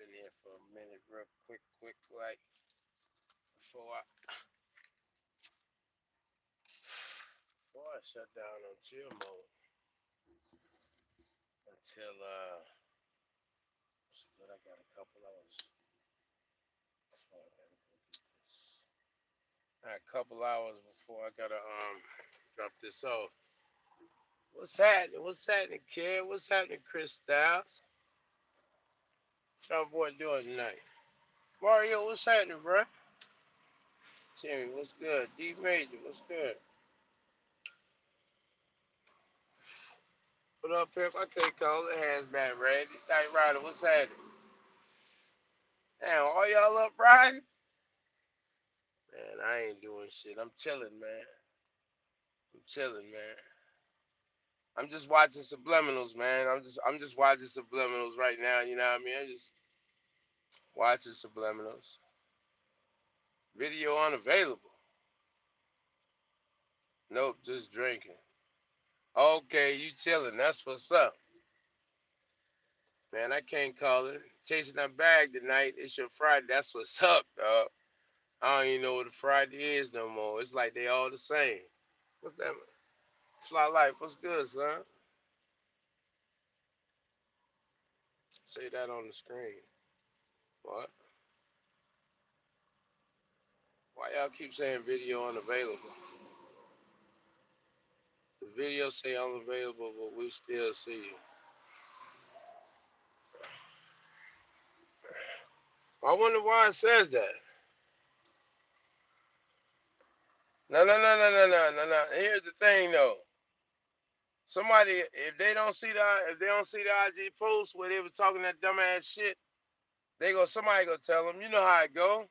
in here for a minute, real quick, like before I before I shut down on chill mode until but I got a couple hours before I gotta go get this. I got a couple hours before I gotta drop this off. What's happening? What's happening, kid? What's happening, Chris Styles? What y'all boy doing tonight? Mario, what's happening, bro? Timmy, what's good? D Major, what's good? What up, Pimp? I can't call it. Hazmat ready. Night Rider, what's happening? Damn, all y'all up riding? Man, I ain't doing shit. I'm chilling, man. I'm chilling, man. I'm just watching subliminals, man. I'm just watching subliminals right now. You know what I mean? I'm just watching subliminals. Video unavailable. Nope, just drinking. Okay, you chilling. That's what's up. Man, I can't call it. Chasing that bag tonight. It's your Friday. That's what's up, dog. I don't even know what a Friday is no more. It's like they all the same. What's that? Fly Life, what's good, son? Say that on the screen. What? Why y'all keep saying video unavailable? The video say unavailable, but we still see you. I wonder why it says that. No. Here's the thing, though. Somebody, if they don't see the IG post where they was talking that dumbass shit, somebody go tell them. You know how it go.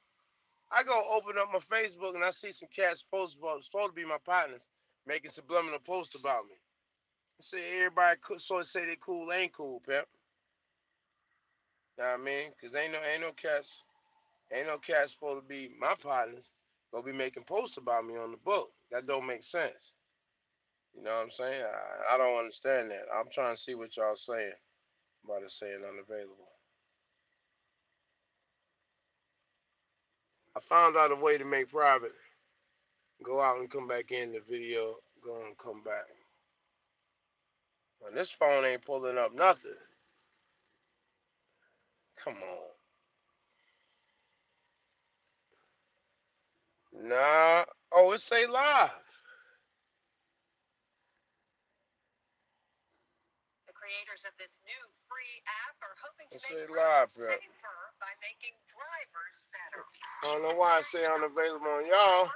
I go open up my Facebook and I see some cats post about supposed to be my partners making subliminal posts about me. I say everybody sort of say they cool, ain't cool, pimp. Know what I mean? Cause ain't no cats supposed to be my partners. Gonna be making posts about me on the book. That don't make sense. You know what I'm saying? I don't understand that. I'm trying to see what y'all saying about it saying unavailable. I found out a way to make private. Go out and come back in the video. Go and come back. And this phone ain't pulling up nothing. Come on. Nah. Oh, it say live. The creators of this new free app are hoping to make live, safer by making drivers better. I don't know why I say unavailable on y'all. The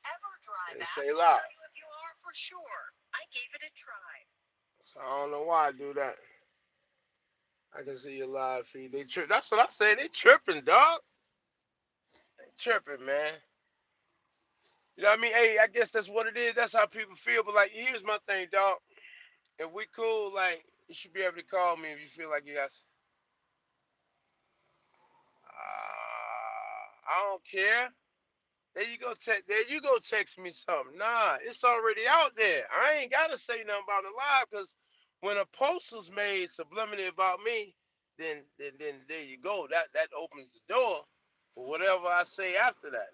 EverDrive app say live. Will tell you if you are for sure. I gave it a try. So I don't know why I do that. I can see your live feed. They trip. That's what I say. They tripping, dog. They tripping, man. You know what I mean? Hey, I guess that's what it is. That's how people feel. But like, here's my thing, dog. If we cool, like, you should be able to call me if you feel like you got. I don't care. There you go. Text me something. Nah, it's already out there. I ain't gotta say nothing about it live because when a post was made subliminally about me, then there you go. That opens the door for whatever I say after that.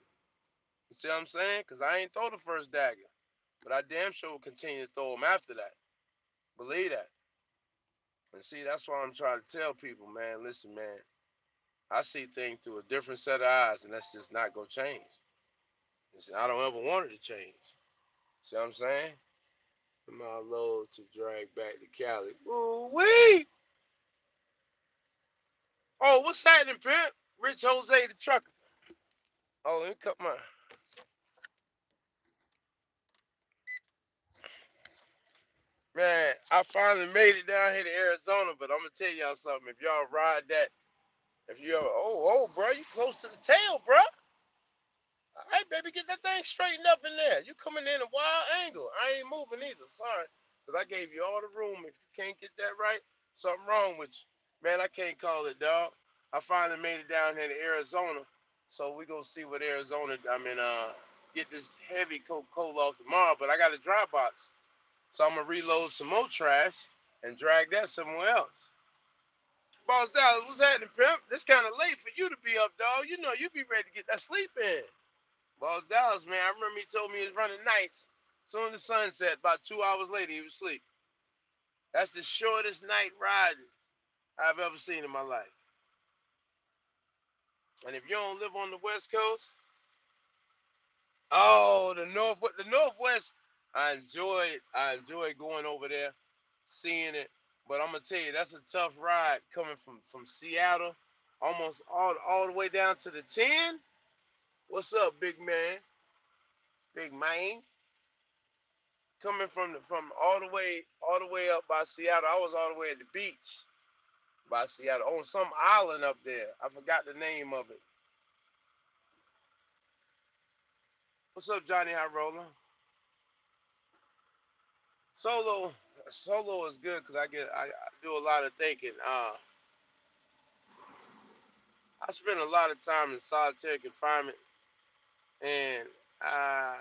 You see what I'm saying? Because I ain't throw the first dagger, but I damn sure will continue to throw them after that. Believe that. And see, that's why I'm trying to tell people, man. Listen, man. I see things through a different set of eyes, and that's just not gonna change. I don't ever want it to change. See what I'm saying? My load to drag back to Cali. Ooh wee! Oh, what's happening, pimp? Rich Jose the trucker. Oh, let me cut my. Man, I finally made it down here to Arizona, but I'm gonna tell y'all something. If y'all ride that, if you ever, bro, you close to the tail, bro. All right, baby, get that thing straightened up in there. You coming in a wild angle. I ain't moving either. Sorry, cause I gave you all the room. If you can't get that right, something wrong with you, man. I can't call it, dog. I finally made it down here to Arizona, so we gonna see what Arizona. Get this heavy Coca-Cola off tomorrow, but I got a dry box. So I'm gonna reload some more trash and drag that somewhere else. Boss Dallas, what's happening, pimp? It's kind of late for you to be up, dog. You know you be ready to get that sleep in. Boss Dallas, man, I remember he told me he was running nights. Soon as the sun set, about 2 hours later, he was asleep. That's the shortest night ride I've ever seen in my life. And if you don't live on the West Coast, oh, the Northwest, I enjoy going over there, seeing it. But I'm gonna tell you, that's a tough ride coming from Seattle, almost all the way down to the 10. What's up, big man? Big man. Coming from all the way up by Seattle. I was all the way at the beach by Seattle on some island up there. I forgot the name of it. What's up, Johnny High Roller? Solo solo is good because I do a lot of thinking. I spend a lot of time in solitary confinement, and I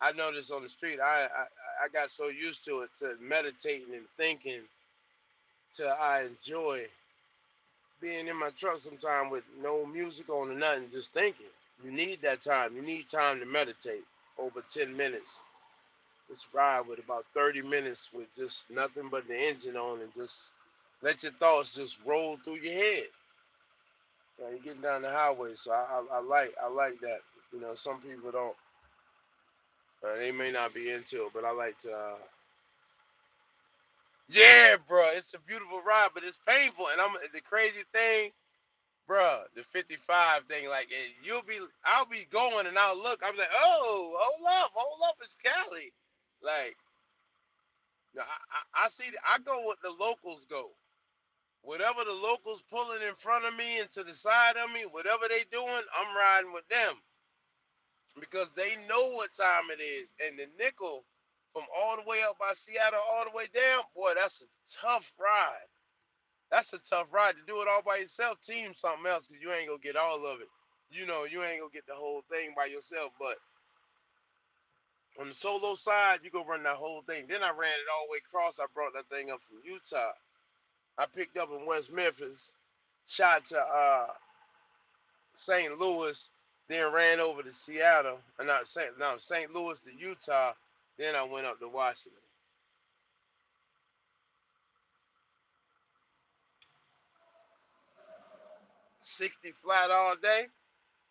I noticed on the street I got so used to it, to meditating and thinking, till I enjoy being in my truck sometime with no music on or nothing, just thinking. You need that time. You need time to meditate over 10 minutes. Just ride with about 30 minutes with just nothing but the engine on, and just let your thoughts just roll through your head. You're getting down the highway, so I like that. Some people don't. They may not be into it, but I like to. Yeah, bro, it's a beautiful ride, but it's painful. And the crazy thing, bro, the 55 thing. Like I'll be going and I'll look. I'm like, oh, hold up, it's Cali. Like, no, I see. I go what the locals go. Whatever the locals pulling in front of me and to the side of me, whatever they doing, I'm riding with them because they know what time it is. And the nickel from all the way up by Seattle all the way down, boy, that's a tough ride. That's a tough ride to do it all by yourself. Team something else because you ain't gonna get all of it. You ain't gonna get the whole thing by yourself. But on the solo side, you go run that whole thing. Then I ran it all the way across. I brought that thing up from Utah. I picked up in West Memphis, shot to St. Louis, then ran over to Seattle, and not St. Louis to Utah. Then I went up to Washington. 60 flat all day.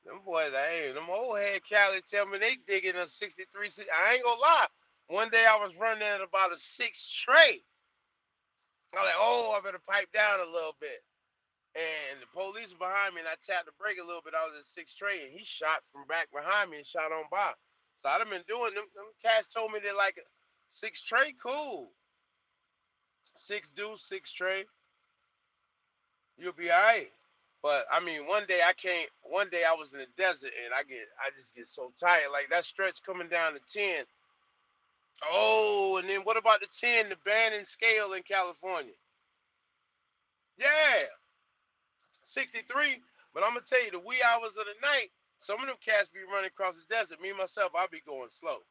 Them boys, hey, them old head Cali tell me they digging a 63. I ain't gonna lie. One day I was running at about a six straight. I was like, oh, I better pipe down a little bit. And the police were behind me, and I tapped the brake a little bit. I was at six straight, and he shot from back behind me and shot on by. So I'd have been doing them cats told me they're like six tray, cool. Six deuce, six tray, you'll be all right. But I mean, one day I can't. One day I was in the desert, and I just get so tired. Like that stretch coming down to 10. Oh, and then what about the 10, the band and scale in California? Yeah, 63. But I'm gonna tell you, the wee hours of the night, some of them cats be running across the desert. Me myself, I'll be going slow.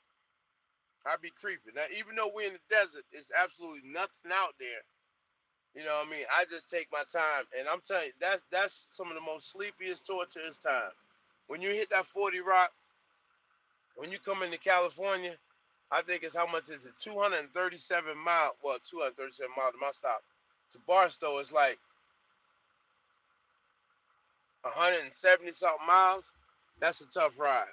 I'll be creeping. Now, even though we're in the desert, it's absolutely nothing out there. You know what I mean? I just take my time, and I'm telling you, that's some of the most sleepiest, torturous time. When you hit that 40 rock, when you come into California, I think it's how much is it? 237 mile. Well, 237 miles to my stop. To Barstow, it's like 170 something miles. That's a tough ride.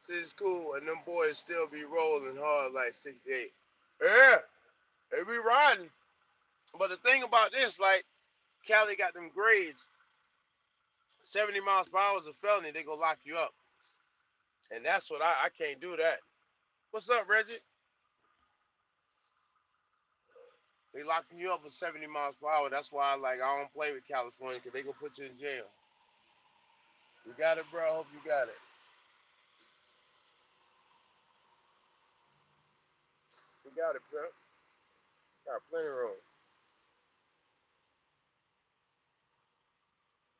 See, it's cool, and them boys still be rolling hard like 68. Yeah, they be riding. But the thing about this, like, Cali got them grades. 70 miles per hour is a felony. They go lock you up. And that's what I can't do that. What's up, Reggie? They locking you up for 70 miles per hour. That's why I don't play with California because they gonna put you in jail. You got it, bro. I hope you got it. You got it, bro. Got plenty of room.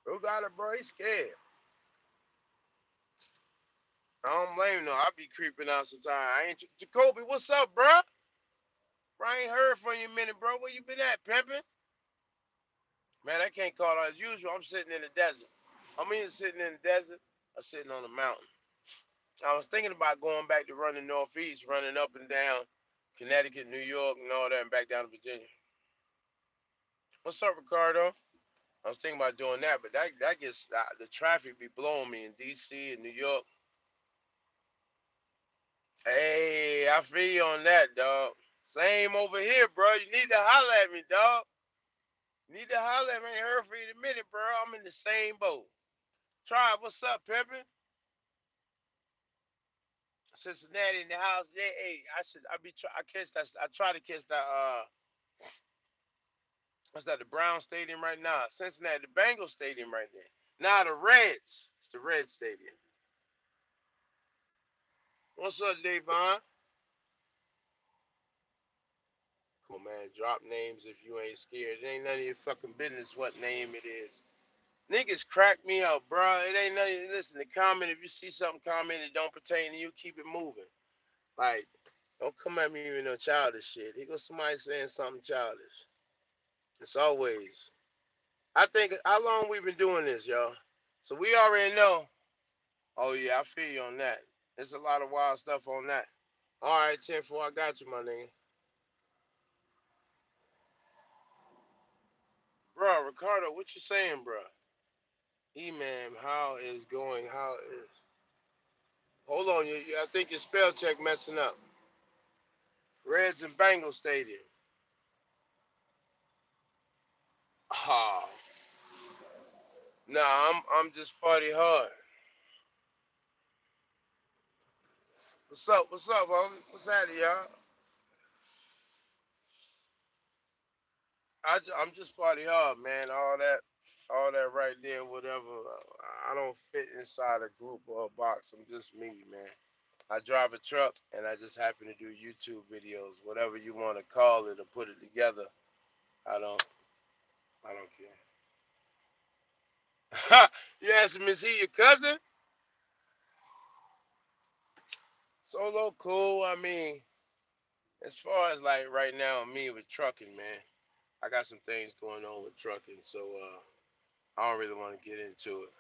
Who got it, bro? He's scared. I don't blame him, no. I be creeping out sometimes. I ain't Jacoby. What's up, bro? Bro, I ain't heard from you in a minute, bro. Where you been at, pimping? Man, I can't call it as usual. I'm sitting in the desert. I'm either sitting in the desert or sitting on a mountain. I was thinking about going back to running northeast, running up and down Connecticut, New York, and all that, and back down to Virginia. What's up, Ricardo? I was thinking about doing that, but that gets the traffic be blowing me in D.C. and New York. Hey, I feel you on that, dog. Same over here, bro. You need to holler at me, dog. You need to holler at me. I ain't heard from you in a minute, bro. I'm in the same boat. Try, what's up, pimpin'? Cincinnati in the house. Yeah, hey, I catch that. I try to catch that. What's that? The Brown Stadium right now. Cincinnati, the Bengals Stadium right there. Now the Reds. It's the Red Stadium. What's up, Davon? Come on, man. Drop names if you ain't scared. It ain't none of your fucking business what name it is. Niggas crack me up, bro. It ain't nothing. Listen, the comment, if you see something comment that don't pertain to you, keep it moving. Like, don't come at me with no childish shit. Here goes somebody saying something childish. It's always. I think, how long we been doing this, y'all? So we already know. Oh, yeah, I feel you on that. There's a lot of wild stuff on that. All right, 10-4, I got you, my nigga. Bro, Ricardo, what you saying, bro? E-man, how is going? How is... Hold on, I think your spell check messing up. Reds and Bengals Stadium. Ah, nah, I'm just party hard. What's up? What's up, homie? What's happening, y'all? I'm just party hard, man. All that right there, whatever. I don't fit inside a group or a box. I'm just me, man. I drive a truck, and I just happen to do YouTube videos, whatever you want to call it, or put it together. I don't, I don't care. You asking me, is he your cousin? Solo cool. I mean, as far as like right now, me with trucking, man, I got some things going on with trucking, so I don't really want to get into it.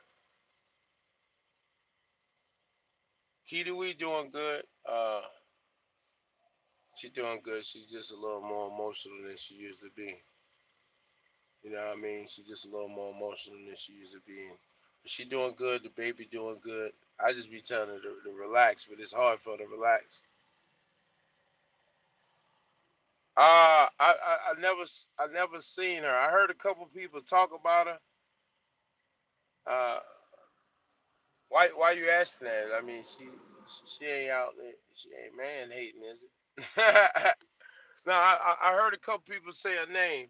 Kiwi doing good. She doing good. She's just a little more emotional than she used to be. You know what I mean? She's just a little more emotional than she used to be. But she doing good. The baby doing good. I just be telling her to relax, but it's hard for her to relax. I never seen her. I heard a couple people talk about her. Uh, why you asking that? I mean, she ain't out there. She ain't man hating, is it? No, I heard a couple people say her name.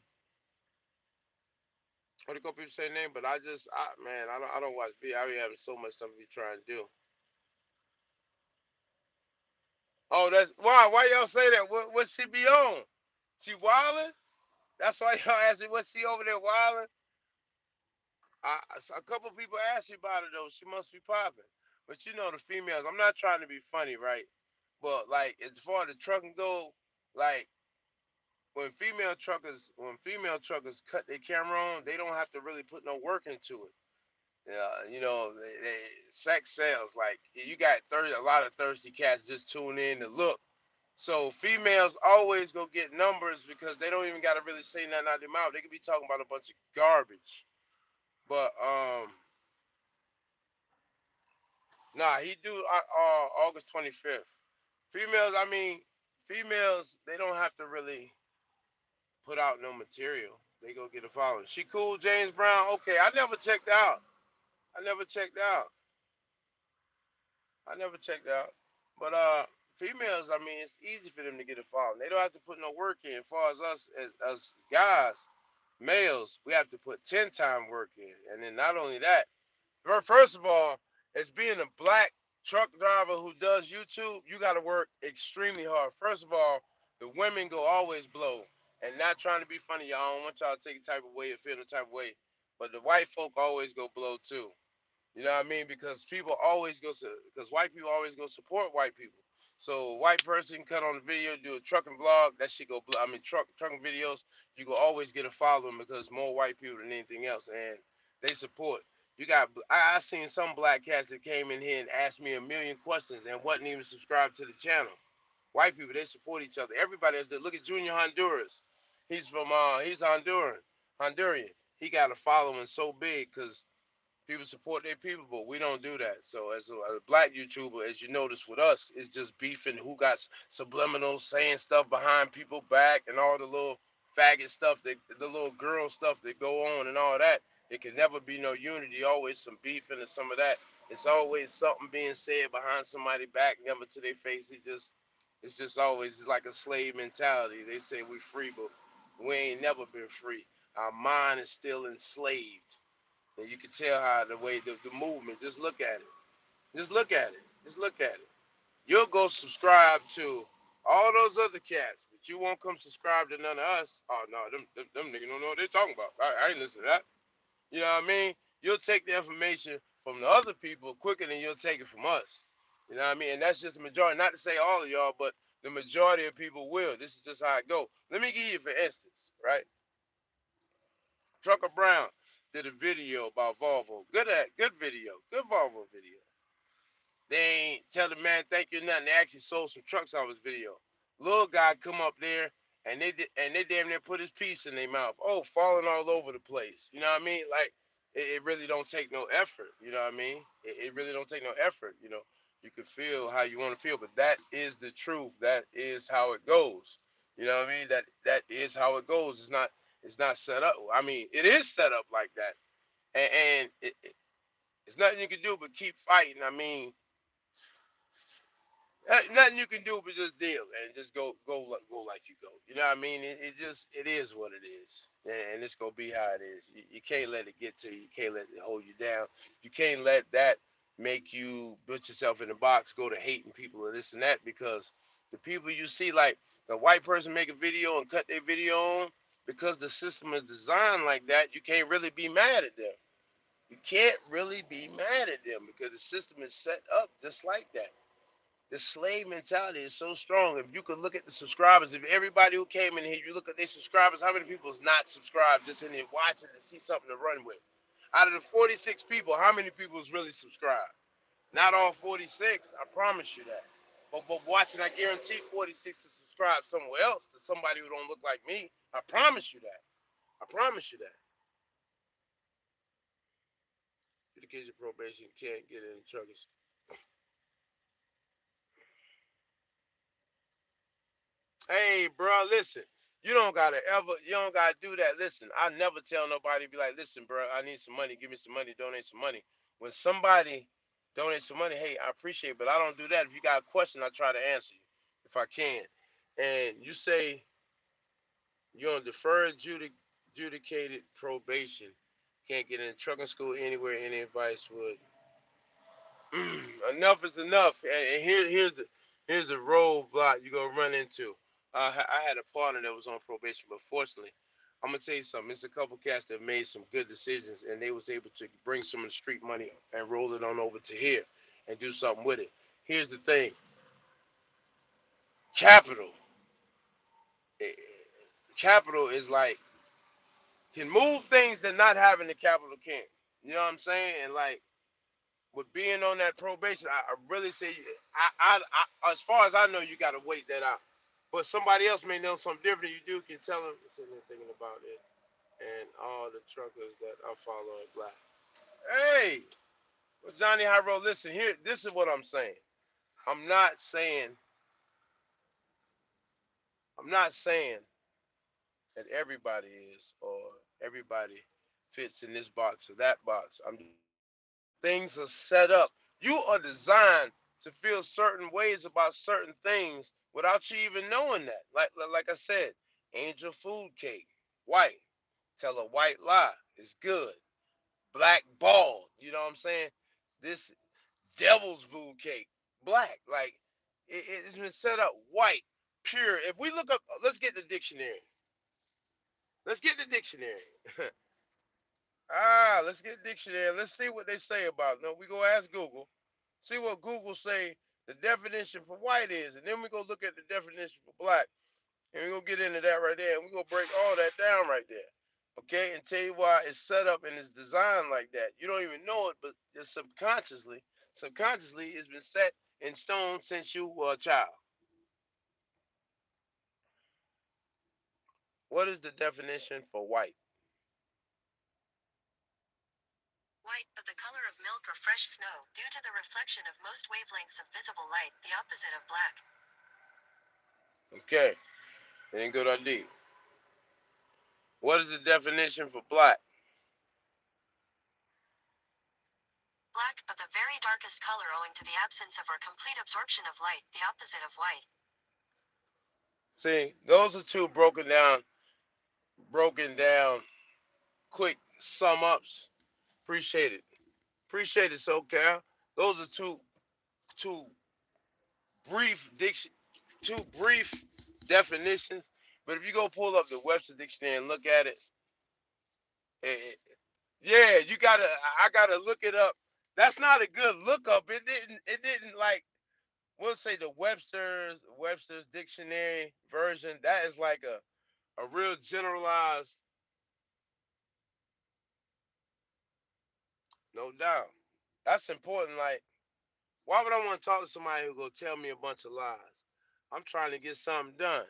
I heard a couple people say her name, but man, I don't watch video. I be having so much stuff to be trying to do. Oh, that's why y'all say that? What she be on? She wildin'? That's why y'all asking what she over there wildin'? A couple people asked you about her though. She must be popping. But you know the females. I'm not trying to be funny, right? But like as far as the trucking go, like when female truckers cut their camera on, they don't have to really put no work into it. Sex sells. Like you got a lot of thirsty cats just tune in to look. So females always go get numbers because they don't even gotta really say nothing out their mouth. They could be talking about a bunch of garbage. But nah, he do August 25th. Females, I mean, females, they don't have to really put out no material. They go get a following. She cool, James Brown. Okay, I never checked out. I never checked out. I never checked out. But females, I mean, it's easy for them to get a following. They don't have to put no work in. As far as us as guys, males, we have to put 10 time work in. And then not only that, first of all, as being a black truck driver who does YouTube, you got to work extremely hard. First of all, the women go always blow. And not trying to be funny, y'all. I don't want y'all to take a type of way or feel the type of way. But the white folk always go blow too. You know what I mean? Because white people always go support white people. So white person cut on the video, do a trucking vlog. That shit go. I mean, trucking videos. You will always get a following because more white people than anything else, and they support. You got. I seen some black cats that came in here and asked me a million questions and wasn't even subscribed to the channel. White people, they support each other. Everybody else. Look at Junior Honduras. He's from. He's Honduran. He got a following so big because people support their people, but we don't do that. So as a black YouTuber, as you notice with us, it's just beefing who got subliminals, saying stuff behind people back, and all the little faggot stuff, the little girl stuff that go on and all that. It can never be no unity. Always some beefing and some of that. It's always something being said behind somebody back, never to their face. It's just always it's like a slave mentality. They say we free, but we ain't never been free. Our mind is still enslaved. And you can tell how the way the movement, just look at it. Just look at it. Just look at it. You'll go subscribe to all those other cats, but you won't come subscribe to none of us. Oh no, them niggas don't know what they're talking about. I ain't listen to that. You know what I mean? You'll take the information from the other people quicker than you'll take it from us. You know what I mean? And that's just the majority. Not to say all of y'all, but the majority of people will. This is just how it go. Let me give you for instance, right? Trucker Brown did a video about Volvo. Good video. Good Volvo video. They ain't tell the man thank you nothing. They actually sold some trucks on his video. Little guy come up there and they damn near put his piece in their mouth. Oh, falling all over the place. You know what I mean? Like it really don't take no effort. You know what I mean? It really don't take no effort. You know, you can feel how you want to feel, but that is the truth. That is how it goes. You know what I mean? That is how it goes. It's not set up. I mean, it is set up like that, and it's nothing you can do but keep fighting. I mean, nothing you can do but just deal and just go like you go. You know what I mean? It is what it is, and it's gonna be how it is. You can't let it get to you. You can't let it hold you down. You can't let that make you put yourself in a box, go to hating people or this and that because the people you see, like the white person make a video and cut their video on because the system is designed like that. You can't really be mad at them. You can't really be mad at them because the system is set up just like that. The slave mentality is so strong. If you could look at the subscribers, if everybody who came in here, you look at their subscribers, how many people is not subscribed just in here watching to see something to run with? Out of the 46 people, how many people is really subscribed? Not all 46, I promise you that. But watching, I guarantee 46 is subscribed somewhere else to somebody who don't look like me. I promise you that. I promise you that. Education probation can't get in trouble. Hey, bro, listen. You don't gotta do that. Listen, I never tell nobody be like, listen, bro, I need some money. Give me some money. Donate some money. When somebody donates some money, hey, I appreciate it, but I don't do that. If you got a question, I try to answer you if I can. And you say you're on deferred adjudicated probation, can't get in trucking school anywhere. Any advice would enough is enough. And here's the roadblock you're gonna run into. I had a partner that was on probation, but fortunately, I'm gonna tell you something. It's a couple cats that made some good decisions, and they was able to bring some of the street money and roll it on over to here and do something with it. Here's the thing: capital, eh, capital is like can move things that not having the capital can't. You know what I'm saying? And like with being on that probation, I really say, as far as I know, you got to wait that out. But somebody else may know something different. You do can tell them. Sitting there thinking about it, and all the truckers that I follow are black. Hey, well, Johnny Hyro, listen here. This is what I'm saying. I'm not saying. I'm not saying that everybody is or everybody fits in this box or that box. I'm things are set up. You are designed to feel certain ways about certain things without you even knowing that. Like I said, angel food cake, white. Tell a white lie. It's good. Black bald. You know what I'm saying? This devil's food cake, black. Like it's been set up white, pure. If we look up, let's get the dictionary. Let's get the dictionary. Let's get the dictionary. Let's see what they say about it. No, we go ask Google. See what Google say the definition for white is, and then we go look at the definition for black, and we're gonna get into that right there, and we're gonna break all that down right there. Okay, and tell you why it's set up and it's designed like that. You don't even know it, but just subconsciously, it's been set in stone since you were a child. What is the definition for white? White, of the color of milk or fresh snow, due to the reflection of most wavelengths of visible light, the opposite of black. Okay, then go to D. What is the definition for black? Black, of the very darkest color owing to the absence of or complete absorption of light, the opposite of white. See, those are two broken down, quick sum ups. Appreciate it. Appreciate it, SoCal. Those are two brief diction, two brief definitions. But if you go pull up the Webster dictionary and look at it, eh, yeah, you gotta. I gotta look it up. That's not a good lookup. It didn't. It didn't like. We'll say the Webster's dictionary version. That is like a real generalized. No doubt. That's important. Like, why would I want to talk to somebody who go tell me a bunch of lies? I'm trying to get something done.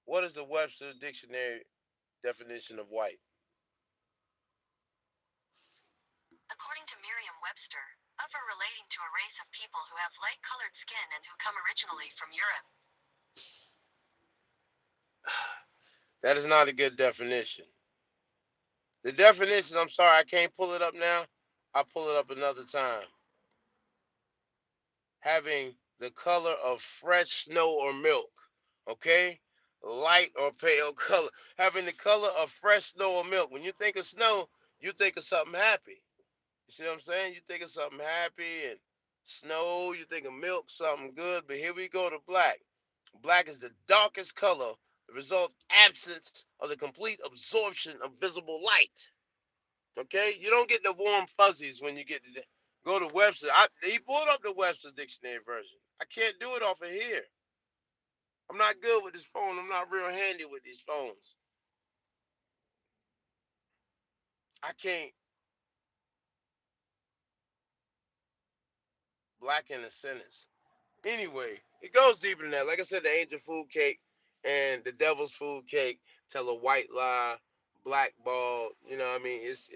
What is the Webster's dictionary definition of white? According to Merriam-Webster, of or relating to a race of people who have light-colored skin and who come originally from Europe. That is not a good definition. The definition, I'm sorry, I can't pull it up now. I'll pull it up another time. Having the color of fresh snow or milk. Okay? Light or pale color. Having the color of fresh snow or milk. When you think of snow, you think of something happy. You see what I'm saying? You think of something happy and snow, you think of milk, something good. But here we go to black. Black is the darkest color, the result absence of the complete absorption of visible light. Okay? You don't get the warm fuzzies when you get to go to Webster. He pulled up the Webster dictionary version. I can't do it off of here. I'm not good with this phone. I'm not real handy with these phones. I can't blacken a sentence. Anyway, it goes deeper than that. Like I said, the angel food cake and the devil's food cake tell a white lie, blackball. You know what I mean? It's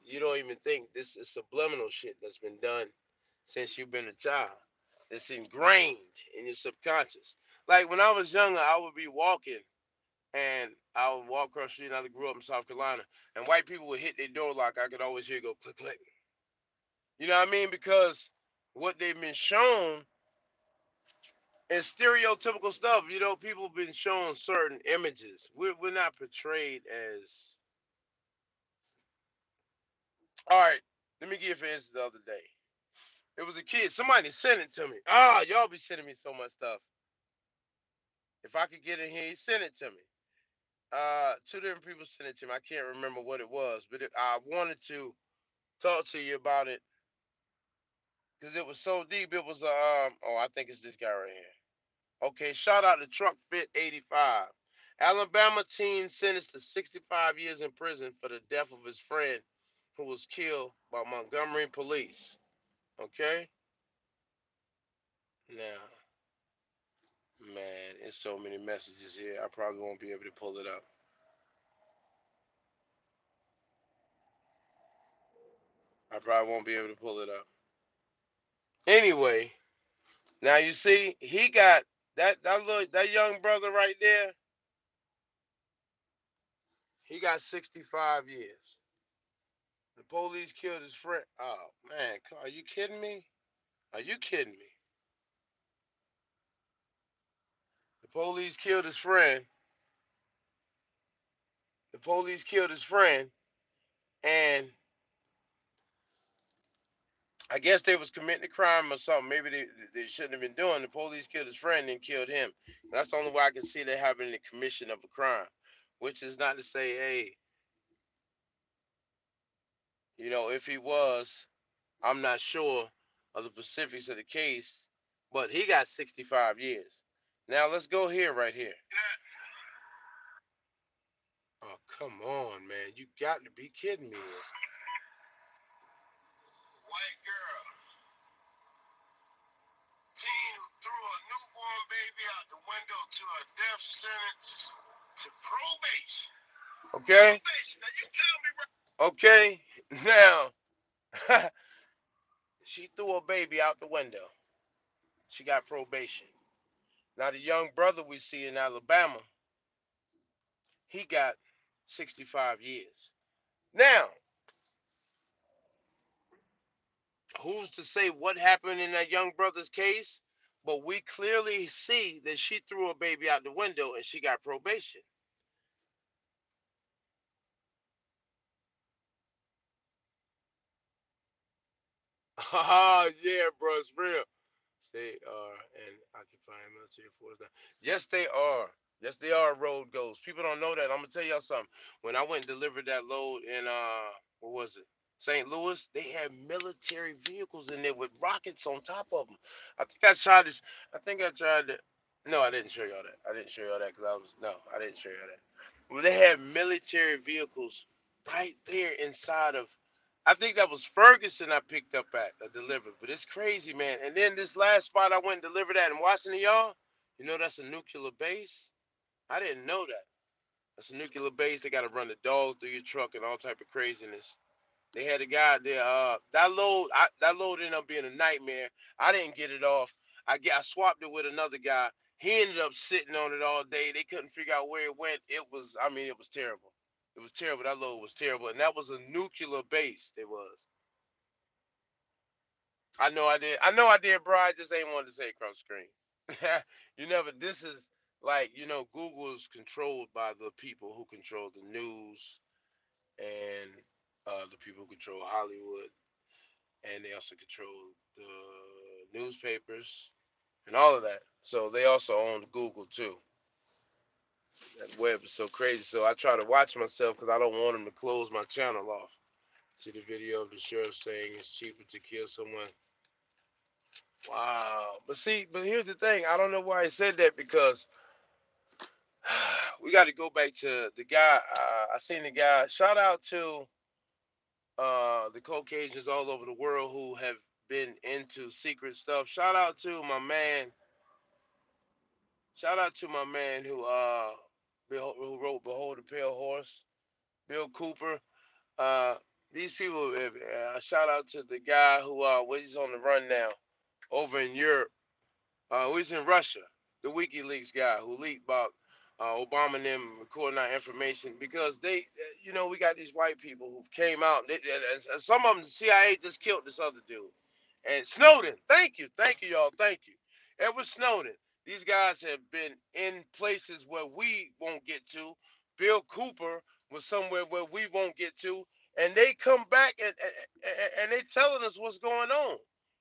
you don't even think this is subliminal shit that's been done since you've been a child. It's ingrained in your subconscious. Like when I was younger, I would be walking and I would walk across the street. And I grew up in South Carolina, and white people would hit their door lock. I could always hear it go click click. You know what I mean? Because what they've been shown and stereotypical stuff. You know, people have been shown certain images. We're not portrayed as. All right, let me give you for instance the other day. It was a kid. Somebody sent it to me. Ah, y'all be sending me so much stuff. If I could get in here, he sent it to me. Two different people sent it to me. I can't remember what it was, but I wanted to talk to you about it because it was so deep. It was Oh, I think it's this guy right here. Okay, shout out to Truck Fit 85. Alabama teen sentenced to 65 years in prison for the death of his friend who was killed by Montgomery police. Okay? Now, man, it's so many messages here. I probably won't be able to pull it up. I probably won't be able to pull it up. Anyway, now you see, he got that young brother right there. He got 65 years. The police killed his friend. Oh man, are you kidding me? Are you kidding me? The police killed his friend. The police killed his friend, and I guess they was committing a crime or something. Maybe they shouldn't have been doing. The police killed his friend and killed him. That's the only way I can see that having the commission of a crime. Which is not to say, hey, if he was, I'm not sure. of the specifics of the case, but he got 65 years. Now let's go here, right here. Oh, come on, man. You got to be kidding me. White girl. Teen who threw a newborn baby out the window to a death sentence to probation. Okay? Probation. Now you tell me right. Okay. Now, she threw a baby out the window. She got probation. Now, the young brother we see in Alabama, he got 65 years. Now, who's to say what happened in that young brother's case? But we clearly see that she threw a baby out the window and she got probation. Oh, yeah, bro, it's real. They are and occupying military force now. Yes, they are. Yes, they are road ghosts. People don't know that. I'm gonna tell y'all something. When I went and delivered that load in what was it? St. Louis, they had military vehicles in there with rockets on top of them. I think I tried this. I think I tried to. No, I didn't show y'all that. I didn't show y'all that because I was no, I didn't show y'all that. Well, they had military vehicles right there inside of. I think that was Ferguson I picked up at, delivered. But it's crazy, man. And then this last spot I went and delivered at in Washington, y'all, you know that's a nuclear base? I didn't know that. That's a nuclear base. They got to run the dogs through your truck and all type of craziness. They had a guy there. That load ended up being a nightmare. I didn't get it off. I swapped it with another guy. He ended up sitting on it all day. They couldn't figure out where it went. It was, I mean, it was terrible. It was terrible. That load was terrible, and that was a nuclear base. It was. I know I did. I know I did, bro. I just ain't wanted to say it across the screen. You never. This is like Google is controlled by the people who control the news and the people who control Hollywood, and they also control the newspapers and all of that. So they also own Google too. That web is so crazy. So I try to watch myself because I don't want them to close my channel off. See the video of the sheriff saying it's cheaper to kill someone. Wow. But see, but here's the thing. I don't know why I said that because we got to go back to the guy. I seen the guy. Shout out to the Caucasians all over the world who have been into secret stuff. Shout out to my man. Shout out to my man who wrote "Behold the Pale Horse," Bill Cooper. Uh, these people. Shout out to the guy who he's on the run now over in Europe. He's in Russia, the WikiLeaks guy who leaked about Obama and them recording our information because we got these white people who came out. And some of them, the CIA just killed this other dude. And Snowden, thank you, y'all, thank you. Edward Snowden, these guys have been in places where we won't get to. Bill Cooper was somewhere where we won't get to. And they come back and they telling us what's going on.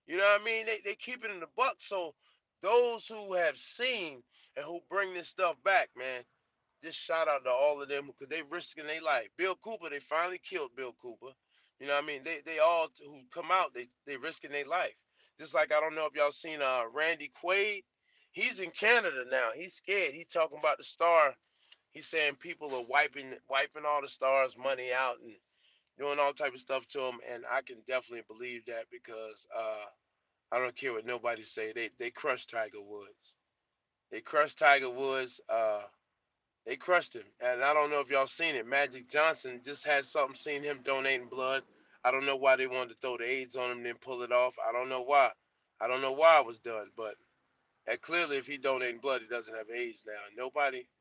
You know what I mean? They keep it in the buck. So those who have seen and who bring this stuff back, man, just shout out to all of them because they risking their life. Bill Cooper, they finally killed Bill Cooper. You know what I mean? They all who come out, they risking their life. Just like I don't know if y'all seen Randy Quaid. He's in Canada now. He's scared. He's talking about the star. He's saying people are wiping all the stars' money out and doing all type of stuff to him. And I can definitely believe that because I don't care what nobody say. They crushed Tiger Woods. They crushed Tiger Woods. They crushed him, and I don't know if y'all seen it. Magic Johnson just had something seen him donating blood. I don't know why they wanted to throw the AIDS on him, then pull it off. I don't know why. I don't know why it was done, but clearly, if he donating blood, he doesn't have AIDS now.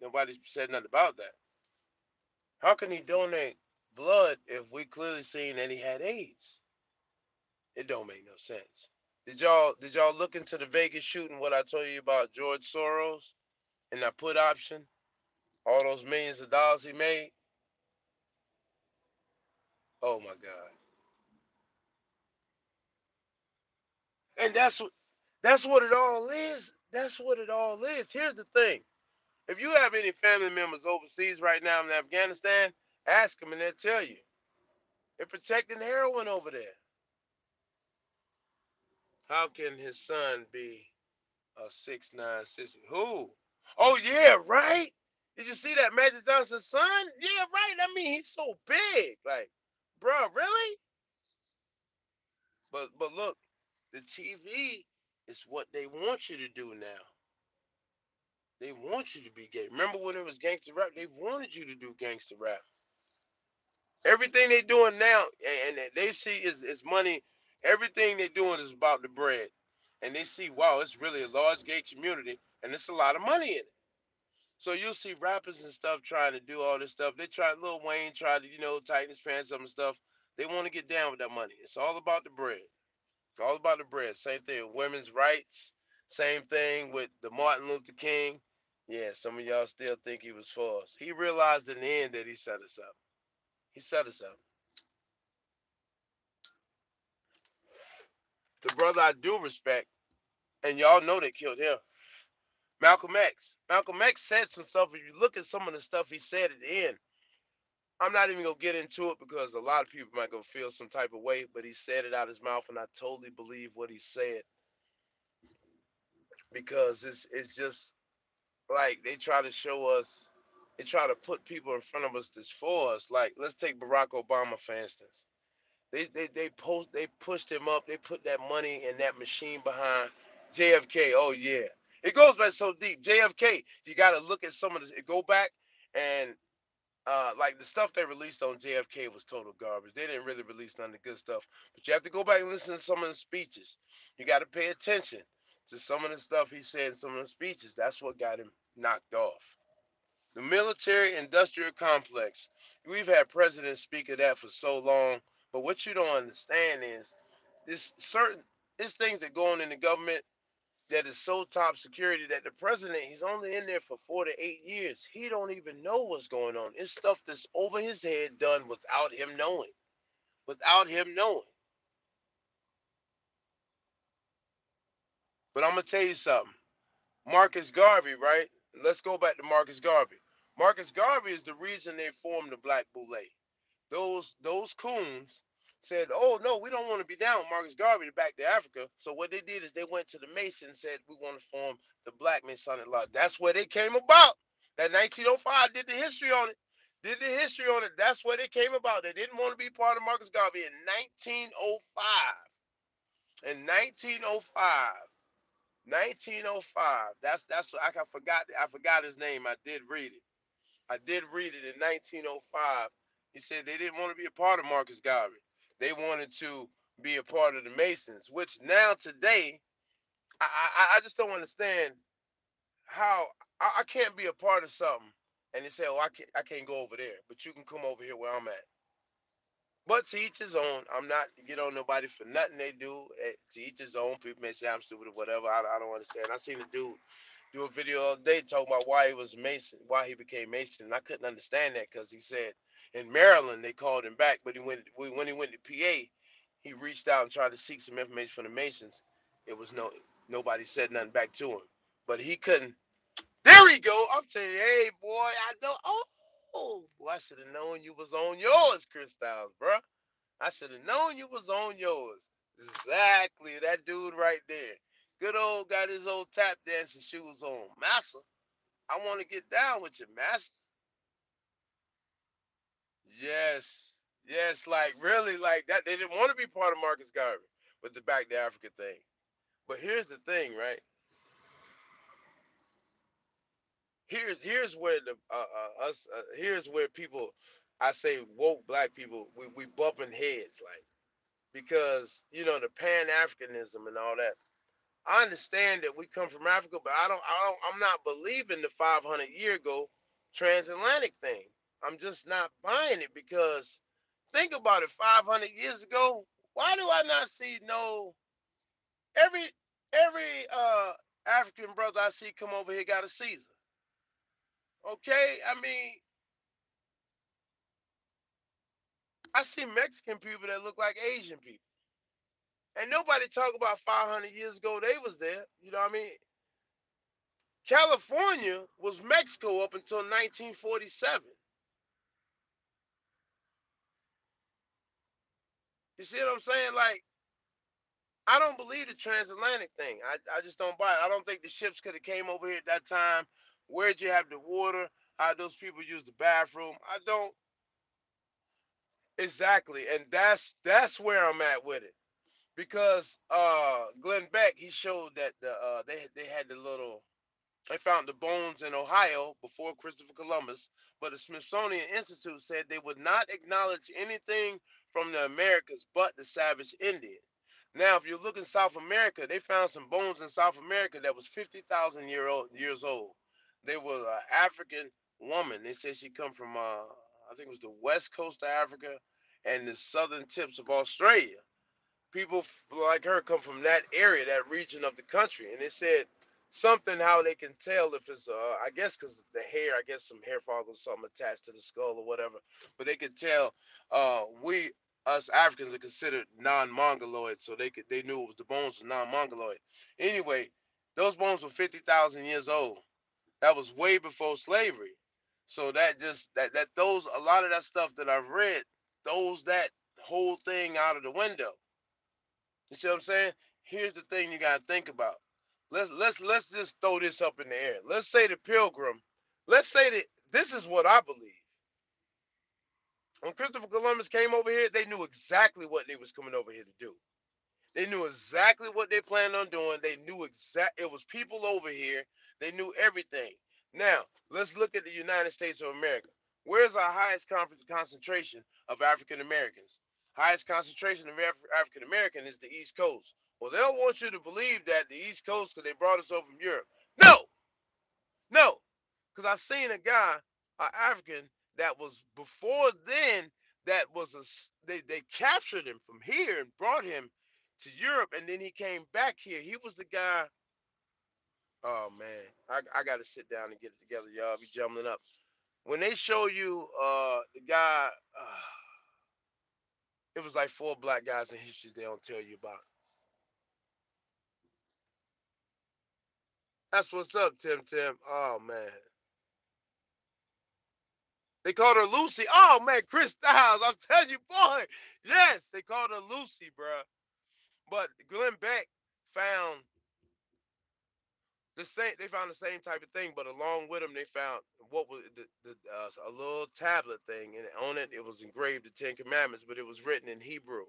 Nobody's said nothing about that. How can he donate blood if we clearly seen that he had AIDS? It don't make no sense. Did y'all look into the Vegas shooting? What I told you about George Soros and that put option? All those millions of dollars he made. Oh my God! And that's what it all is. That's what it all is. Here's the thing: if you have any family members overseas right now in Afghanistan, ask them and they'll tell you they're protecting heroin over there. How can his son be a 6'9" sissy? Who? Oh yeah, right. Did you see that Magic Johnson's son? Yeah, right. I mean, he's so big. Like, bruh, really? But look, the TV is what they want you to do now. They want you to be gay. Remember when it was gangster rap? They wanted you to do gangster rap. Everything they doing now, and they see is money. Everything they doing is about the bread, and they see, wow, it's really a large gay community, and it's a lot of money in it. So you'll see rappers and stuff trying to do all this stuff. They tried, Lil Wayne tried to, tighten his pants up and stuff. They want to get down with that money. It's all about the bread. It's all about the bread. Same thing with women's rights. Same thing with the Martin Luther King. Yeah, some of y'all still think he was for us. He realized in the end that he set us up. He set us up. The brother I do respect, and y'all know they killed him, Malcolm X. Malcolm X said some stuff. If you look at some of the stuff he said at the end, I'm not even gonna get into it because a lot of people might go feel some type of way, but he said it out his mouth, and I totally believe what he said because it's just like they try to show us, they try to put people in front of us that's for us. Like let's take Barack Obama for instance. They pushed him up. They put that money and that machine behind JFK. Oh yeah, it goes back so deep. JFK. You got to look at some of this. Go back and like the stuff they released on JFK was total garbage. They didn't really release none of the good stuff. But you have to go back and listen to some of the speeches. You got to pay attention to some of the stuff he said in some of the speeches. That's what got him knocked off. The military industrial complex. We've had presidents speak of that for so long, but what you don't understand is this certain it's things that go on in the government that is so top security that the president he's only in there for 4 to 8 years. He don't even know what's going on. It's stuff that's over his head done without him knowing. Without him knowing. But I'm gonna tell you something. Marcus Garvey, right? Let's go back to Marcus Garvey. Marcus Garvey is the reason they formed the Black Boule. Those coons said, "Oh no, we don't want to be down with Marcus Garvey to back to Africa." So what they did is they went to the Masons and said, "We want to form the Black Masonic Lodge." That's where they came about. That 1905 did the history on it. Did the history on it. That's where they came about. They didn't want to be part of Marcus Garvey in 1905. In 1905. 1905. That's what I forgot his name. I did read it. I did read it in 1905. He said they didn't want to be a part of Marcus Garvey. They wanted to be a part of the Masons, which now today, I just don't understand how I can't be a part of something. And they say, oh, I can't go over there, but you can come over here where I'm at. But to each his own. I'm not to get on nobody for nothing they do. To each his own. People may say I'm stupid or whatever. I don't understand. I seen a dude do a video all day talking about why he was Mason, why he became Mason, and I couldn't understand that because he said in Maryland they called him back, but when he went to PA, he reached out and tried to seek some information from the Masons. It was nobody said nothing back to him, but he couldn't. There we go. I'm telling you, hey boy, I know. Oh, boy, I should have known you was on yours, Chris Styles, bro. I should have known you was on yours. Exactly, that dude right there. Good old got his old tap dancing shoes on. Massa, I want to get down with you, Massa. Yes, yes, like really, like that. They didn't want to be part of Marcus Garvey with the Back to Africa thing. But here's the thing, right? Here's where the us here's where people, I say woke black people, we bumping heads like because the Pan Africanism and all that. I understand that we come from Africa, but I'm not believing the 500 year ago transatlantic thing. I'm just not buying it because think about it. 500 years ago, why do I not see no every African brother I see come over here got a Caesar? Okay, I mean I see Mexican people that look like Asian people, and nobody talk about 500 years ago they was there. You know what I mean? California was Mexico up until 1947. You see what I'm saying? Like, I don't believe the transatlantic thing. I just don't buy it. I don't think the ships could have came over here at that time. Where'd you have the water? How those people use the bathroom? I don't exactly, and that's where I'm at with it. Because Glenn Beck he showed that they had the little they found the bones in Ohio before Christopher Columbus, but the Smithsonian Institute said they would not acknowledge anything from the Americas but the savage Indian. Now, if you look in South America, they found some bones in South America that was 50,000 years old. They were an African woman. They said she come from I think it was the west coast of Africa and the southern tips of Australia. People like her come from that area, that region of the country, and they said something how they can tell if it's I guess because the hair, I guess some hair follicles, something attached to the skull or whatever, but they could tell we us Africans are considered non-mongoloid, so they knew it was the bones were non-mongoloid. Anyway, those bones were 50,000 years old. That was way before slavery. So that just that throws a lot of that stuff that I've read throws that whole thing out of the window. You see what I'm saying? Here's the thing you gotta think about. Let's just throw this up in the air. Let's say the pilgrim. Let's say that this is what I believe. When Christopher Columbus came over here, they knew exactly what they was coming over here to do. They knew exactly what they planned on doing. They knew exact. It was people over here. They knew everything. Now let's look at the United States of America. Where's our highest concentration of African Americans? Highest concentration of African American is the East Coast. Well, they'll want you to believe that the East Coast because they brought us over from Europe. No, no, because I seen a guy, an African that was before then that was they captured him from here and brought him to Europe and then he came back here. He was the guy. Oh man, I got to sit down and get it together, y'all. Be jumbling up. When they show you the guy, it was like four black guys in history they don't tell you about. That's what's up, Tim Tim. Oh man, they called her Lucy. Oh man, Chris Styles. I'm telling you, boy. Yes, they called her Lucy, bruh. But Glenn Beck found the same. They found the same type of thing, but along with them, they found what was a little tablet thing, and on it it was engraved the Ten Commandments, but it was written in Hebrew.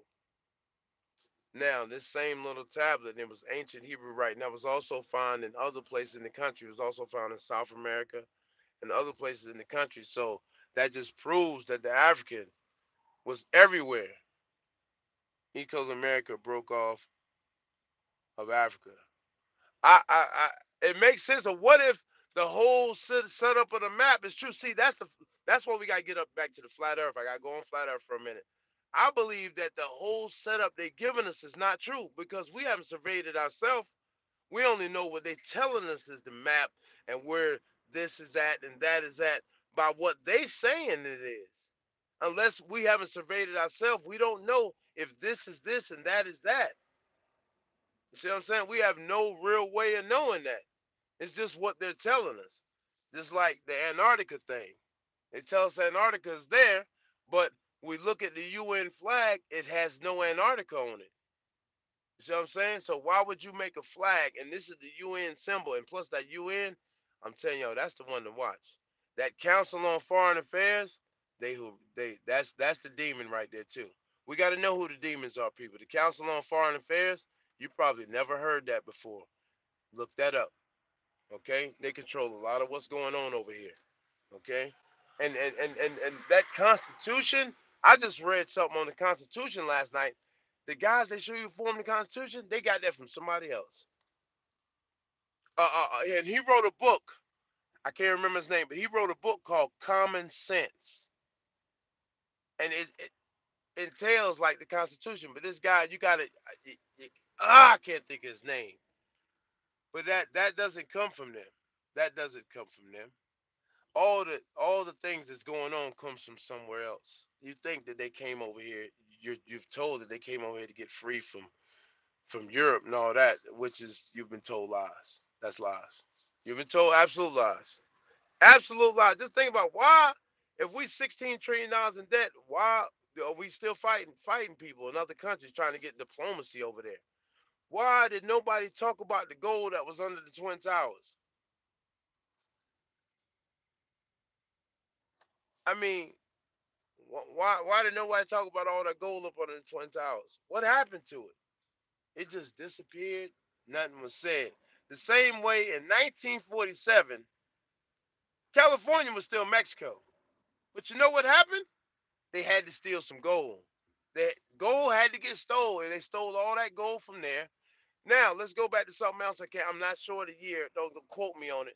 Now, this same little tablet, it was ancient Hebrew writing. That was also found in other places in the country. It was also found in South America and other places in the country. So that just proves that the African was everywhere because America broke off of Africa. It makes sense. Of what if the whole setup of the map is true? See, that's why we gotta get up back to the flat Earth. I gotta go on flat Earth for a minute. I believe that the whole setup they're giving us is not true because we haven't surveyed it ourselves. We only know what they're telling us is the map and where this is at and that is at by what they saying it is. Unless we haven't surveyed it ourselves, we don't know if this is this and that is that. You see what I'm saying? We have no real way of knowing that. It's just what they're telling us. Just like the Antarctica thing. They tell us Antarctica is there, but we look at the UN flag, it has no Antarctica on it. You see what I'm saying? So why would you make a flag and this is the UN symbol and plus that UN, I'm telling you, that's the one to watch. That Council on Foreign Affairs, they that's the demon right there too. We got to know who the demons are, people. The Council on Foreign Affairs, you probably never heard that before. Look that up. Okay? They control a lot of what's going on over here. Okay? And that Constitution, I just read something on the Constitution last night. The guys they show you formed the Constitution, they got that from somebody else. And he wrote a book. I can't remember his name, but he wrote a book called Common Sense, and it entails like the Constitution. But this guy, you got to, I can't think of his name, but that doesn't come from them. That doesn't come from them. All the things that's going on comes from somewhere else. You think that they came over here? You've told that they came over here to get free from Europe and all that, which is you've been told lies. That's lies. You've been told absolute lies. Absolute lies. Just think about why, if we $16 trillion in debt, why are we still fighting people in other countries trying to get diplomacy over there? Why did nobody talk about the gold that was under the Twin Towers? I mean, why did nobody talk about all that gold up under the Twin Towers? What happened to it? It just disappeared. Nothing was said. The same way in 1947, California was still Mexico. But you know what happened? They had to steal some gold. That gold had to get stolen, and they stole all that gold from there. Now let's go back to something else. I'm not sure the year. Don't quote me on it.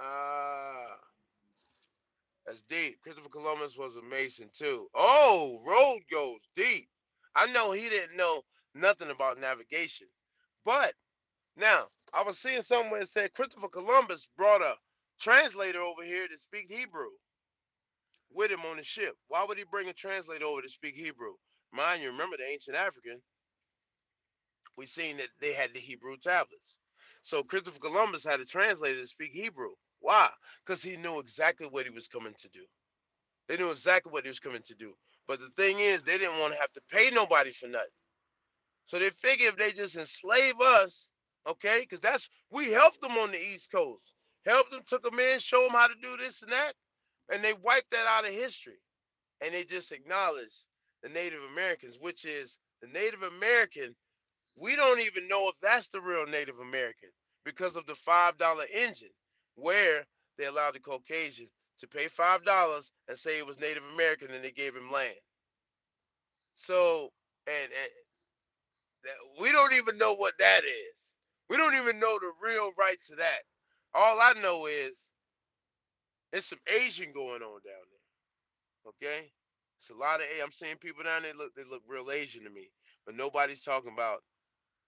Uh that's deep. Christopher Columbus was a Mason too. Oh, road goes deep. I know he didn't know nothing about navigation, but now I was seeing somewhere that said Christopher Columbus brought a translator over here to speak Hebrew with him on the ship. Why would he bring a translator over to speak Hebrew? Mind you, remember the ancient African, we seen that they had the Hebrew tablets. So Christopher Columbus had a translator to speak Hebrew. Why? Because he knew exactly what he was coming to do. They knew exactly what he was coming to do. But the thing is, they didn't want to have to pay nobody for nothing. So they figured if they just enslave us, okay, because we helped them on the East Coast. Helped them, took them in, showed them how to do this and that, and they wiped that out of history. And they just acknowledged the Native Americans, which is the Native American. We don't even know if that's the real Native American because of the $5 engine, where they allowed the Caucasian to pay $5 and say it was Native American and they gave him land. So, and we don't even know what that is. We don't even know the real right to that. All I know is there's some Asian going on down there. Okay, it's a lot of. I'm seeing people down there they look real Asian to me, but nobody's talking about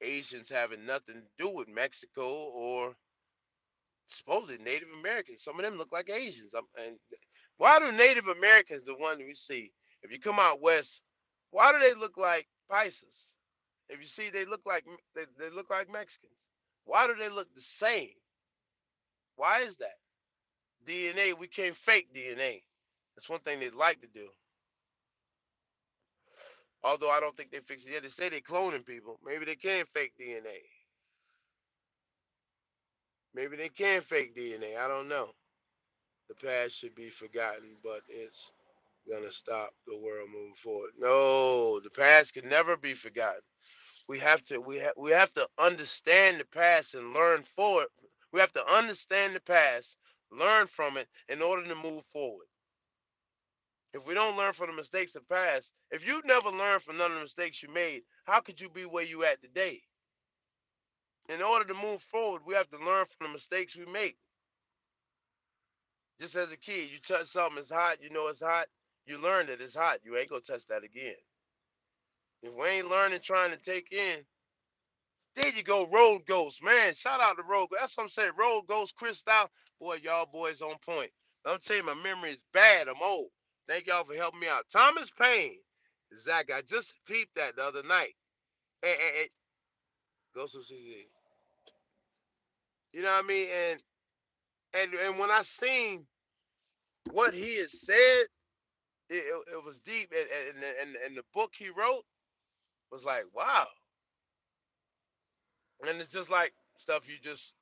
Asians having nothing to do with Mexico or supposedly Native Americans. Some of them look like Asians. And why do Native Americans, the one we see, if you come out west, why do they look like Pisces? If you see, they look like Mexicans. Why do they look the same? Why is that? DNA, we can't fake DNA. That's one thing they like to do. Although I don't think they fix it yet. They say they're cloning people. Maybe they can fake DNA. Maybe they can fake DNA. I don't know. The past should be forgotten, but it's gonna stop the world moving forward. No, the past can never be forgotten. We have to understand the past and learn for it. We have to understand the past, learn from it in order to move forward. If we don't learn from the mistakes of the past, if you never learned from none of the mistakes you made, how could you be where you at today? In order to move forward, we have to learn from the mistakes we make. Just as a kid, you touch something, it's hot, you know it's hot, you learn that it's hot. You ain't gonna touch that again. If we ain't learning trying to take in, there you go, Road Ghost. Man, shout out to Road Ghost. That's what I'm saying. Road Ghost, Chris Style. Boy, y'all boys on point. I'm telling you, my memory is bad. I'm old. Thank y'all for helping me out. Thomas Paine. Zach, I just peeped that the other night. And Ghost of CZ. You know what I mean? And when I seen what he had said, it was deep. And the book he wrote was like, wow. And it's just like stuff you just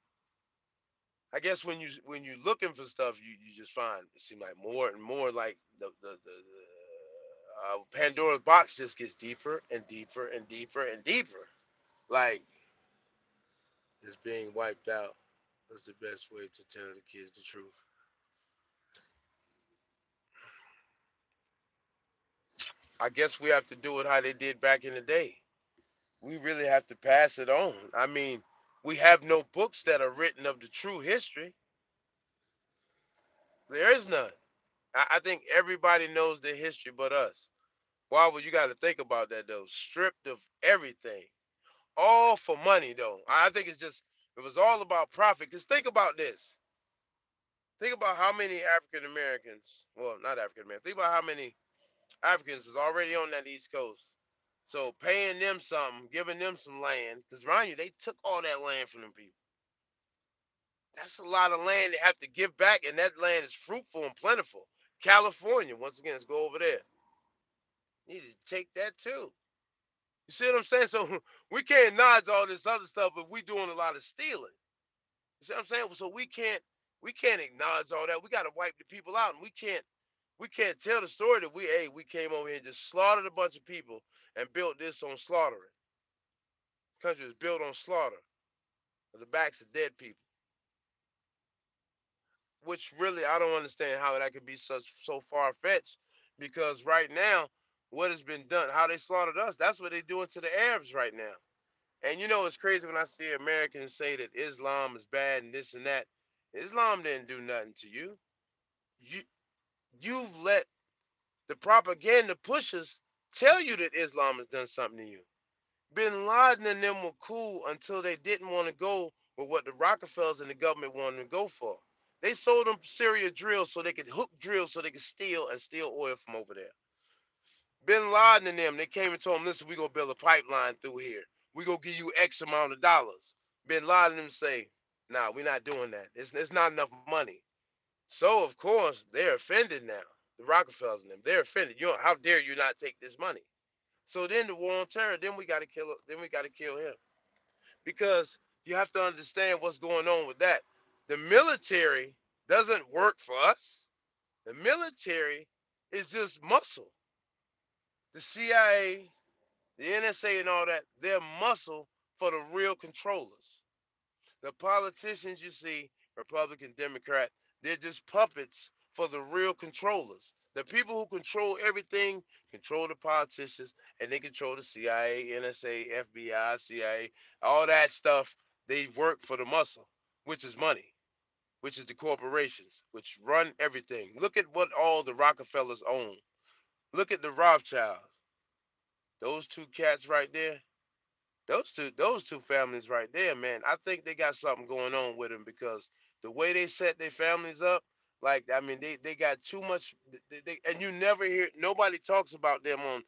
I guess when you looking for stuff, you just find it seems like more and more like the Pandora's box just gets deeper and deeper and deeper and deeper. Like it's being wiped out. That's the best way to tell the kids the truth. I guess we have to do it how they did back in the day. We really have to pass it on. I mean, we have no books that are written of the true history. There is none. I think everybody knows their history but us. Why would you got to think about that though? Stripped of everything, all for money though. I think it's just it was all about profit. Cause think about this. Think about how many African Americans, well, not African Americans. Think about how many Africans is already on that East Coast. So paying them something, giving them some land, because mind you, they took all that land from them people. That's a lot of land they have to give back, and that land is fruitful and plentiful. California, once again, let's go over there. Need to take that too. You see what I'm saying? So we can't acknowledge all this other stuff, but we doing a lot of stealing. You see what I'm saying? So we can't acknowledge all that. We got to wipe the people out, and we can't tell the story that we came over here and just slaughtered a bunch of people and built this on slaughtering. The country was built on slaughter, on the backs of dead people. Which really I don't understand how that could be so far fetched, because right now what has been done, how they slaughtered us, that's what they're doing to the Arabs right now. And it's crazy when I see Americans say that Islam is bad and this and that. Islam didn't do nothing to you. You you've let the propaganda pushers tell you that Islam has done something to you. Bin Laden and them were cool until they didn't want to go with what the Rockefellers and the government wanted to go for. They sold them Syria drills so they could hook drills so they could steal oil from over there. Bin Laden and them, they came and told them, listen, we gonna build a pipeline through here. We gonna give you X amount of dollars. Bin Laden and them say, nah, we're not doing that. It's not enough money. So of course they're offended now. The Rockefellers and them, they're offended. How dare you not take this money? So then the war on terror, then we gotta kill. Then we gotta kill him, because you have to understand what's going on with that. The military doesn't work for us. The military is just muscle. The CIA, the NSA, and all that, they're muscle for the real controllers. The politicians you see, Republican, Democrat, they're just puppets for the real controllers. The people who control everything control the politicians, and they control the CIA, NSA, FBI, CIA, all that stuff. They work for the muscle, which is money, which is the corporations, which run everything. Look at what all the Rockefellers own. Look at the Rothschilds. Those two cats right there, those two families right there, man. I think they got something going on with them, because the way they set their families up, like I mean, they got too much. And you never hear nobody talks about them on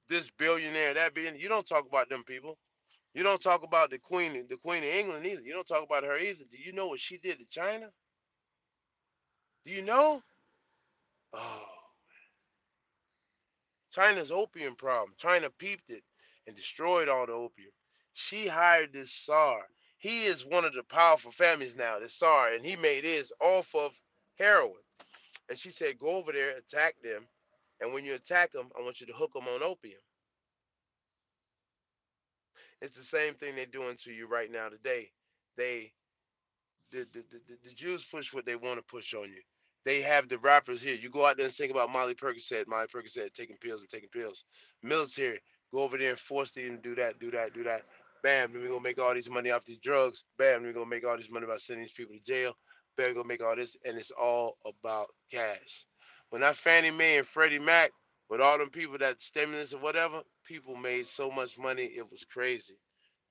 this billionaire, that billionaire. You don't talk about them people. You don't talk about the Queen of England either. You don't talk about her either. Do you know what she did to China? Do you know? Oh, China's opium problem. China peeped it and destroyed all the opium. She hired this Tsar. He is one of the powerful families now, this Tsar, and he made his off of heroin. And she said, go over there, attack them, and when you attack them, I want you to hook them on opium. It's the same thing they're doing to you right now today. They the Jews push what they want to push on you. They have the rappers here. You go out there and sing about Molly Percocet, taking pills and taking pills. Military, go over there and force them to do that, do that, do that. Bam, then we're gonna make all these money off these drugs. Bam, we're gonna make all this money about sending these people to jail. Bam, we're gonna make all this, and it's all about cash. When that Fannie Mae and Freddie Mac, with all them people that stimulus or whatever, people made so much money it was crazy.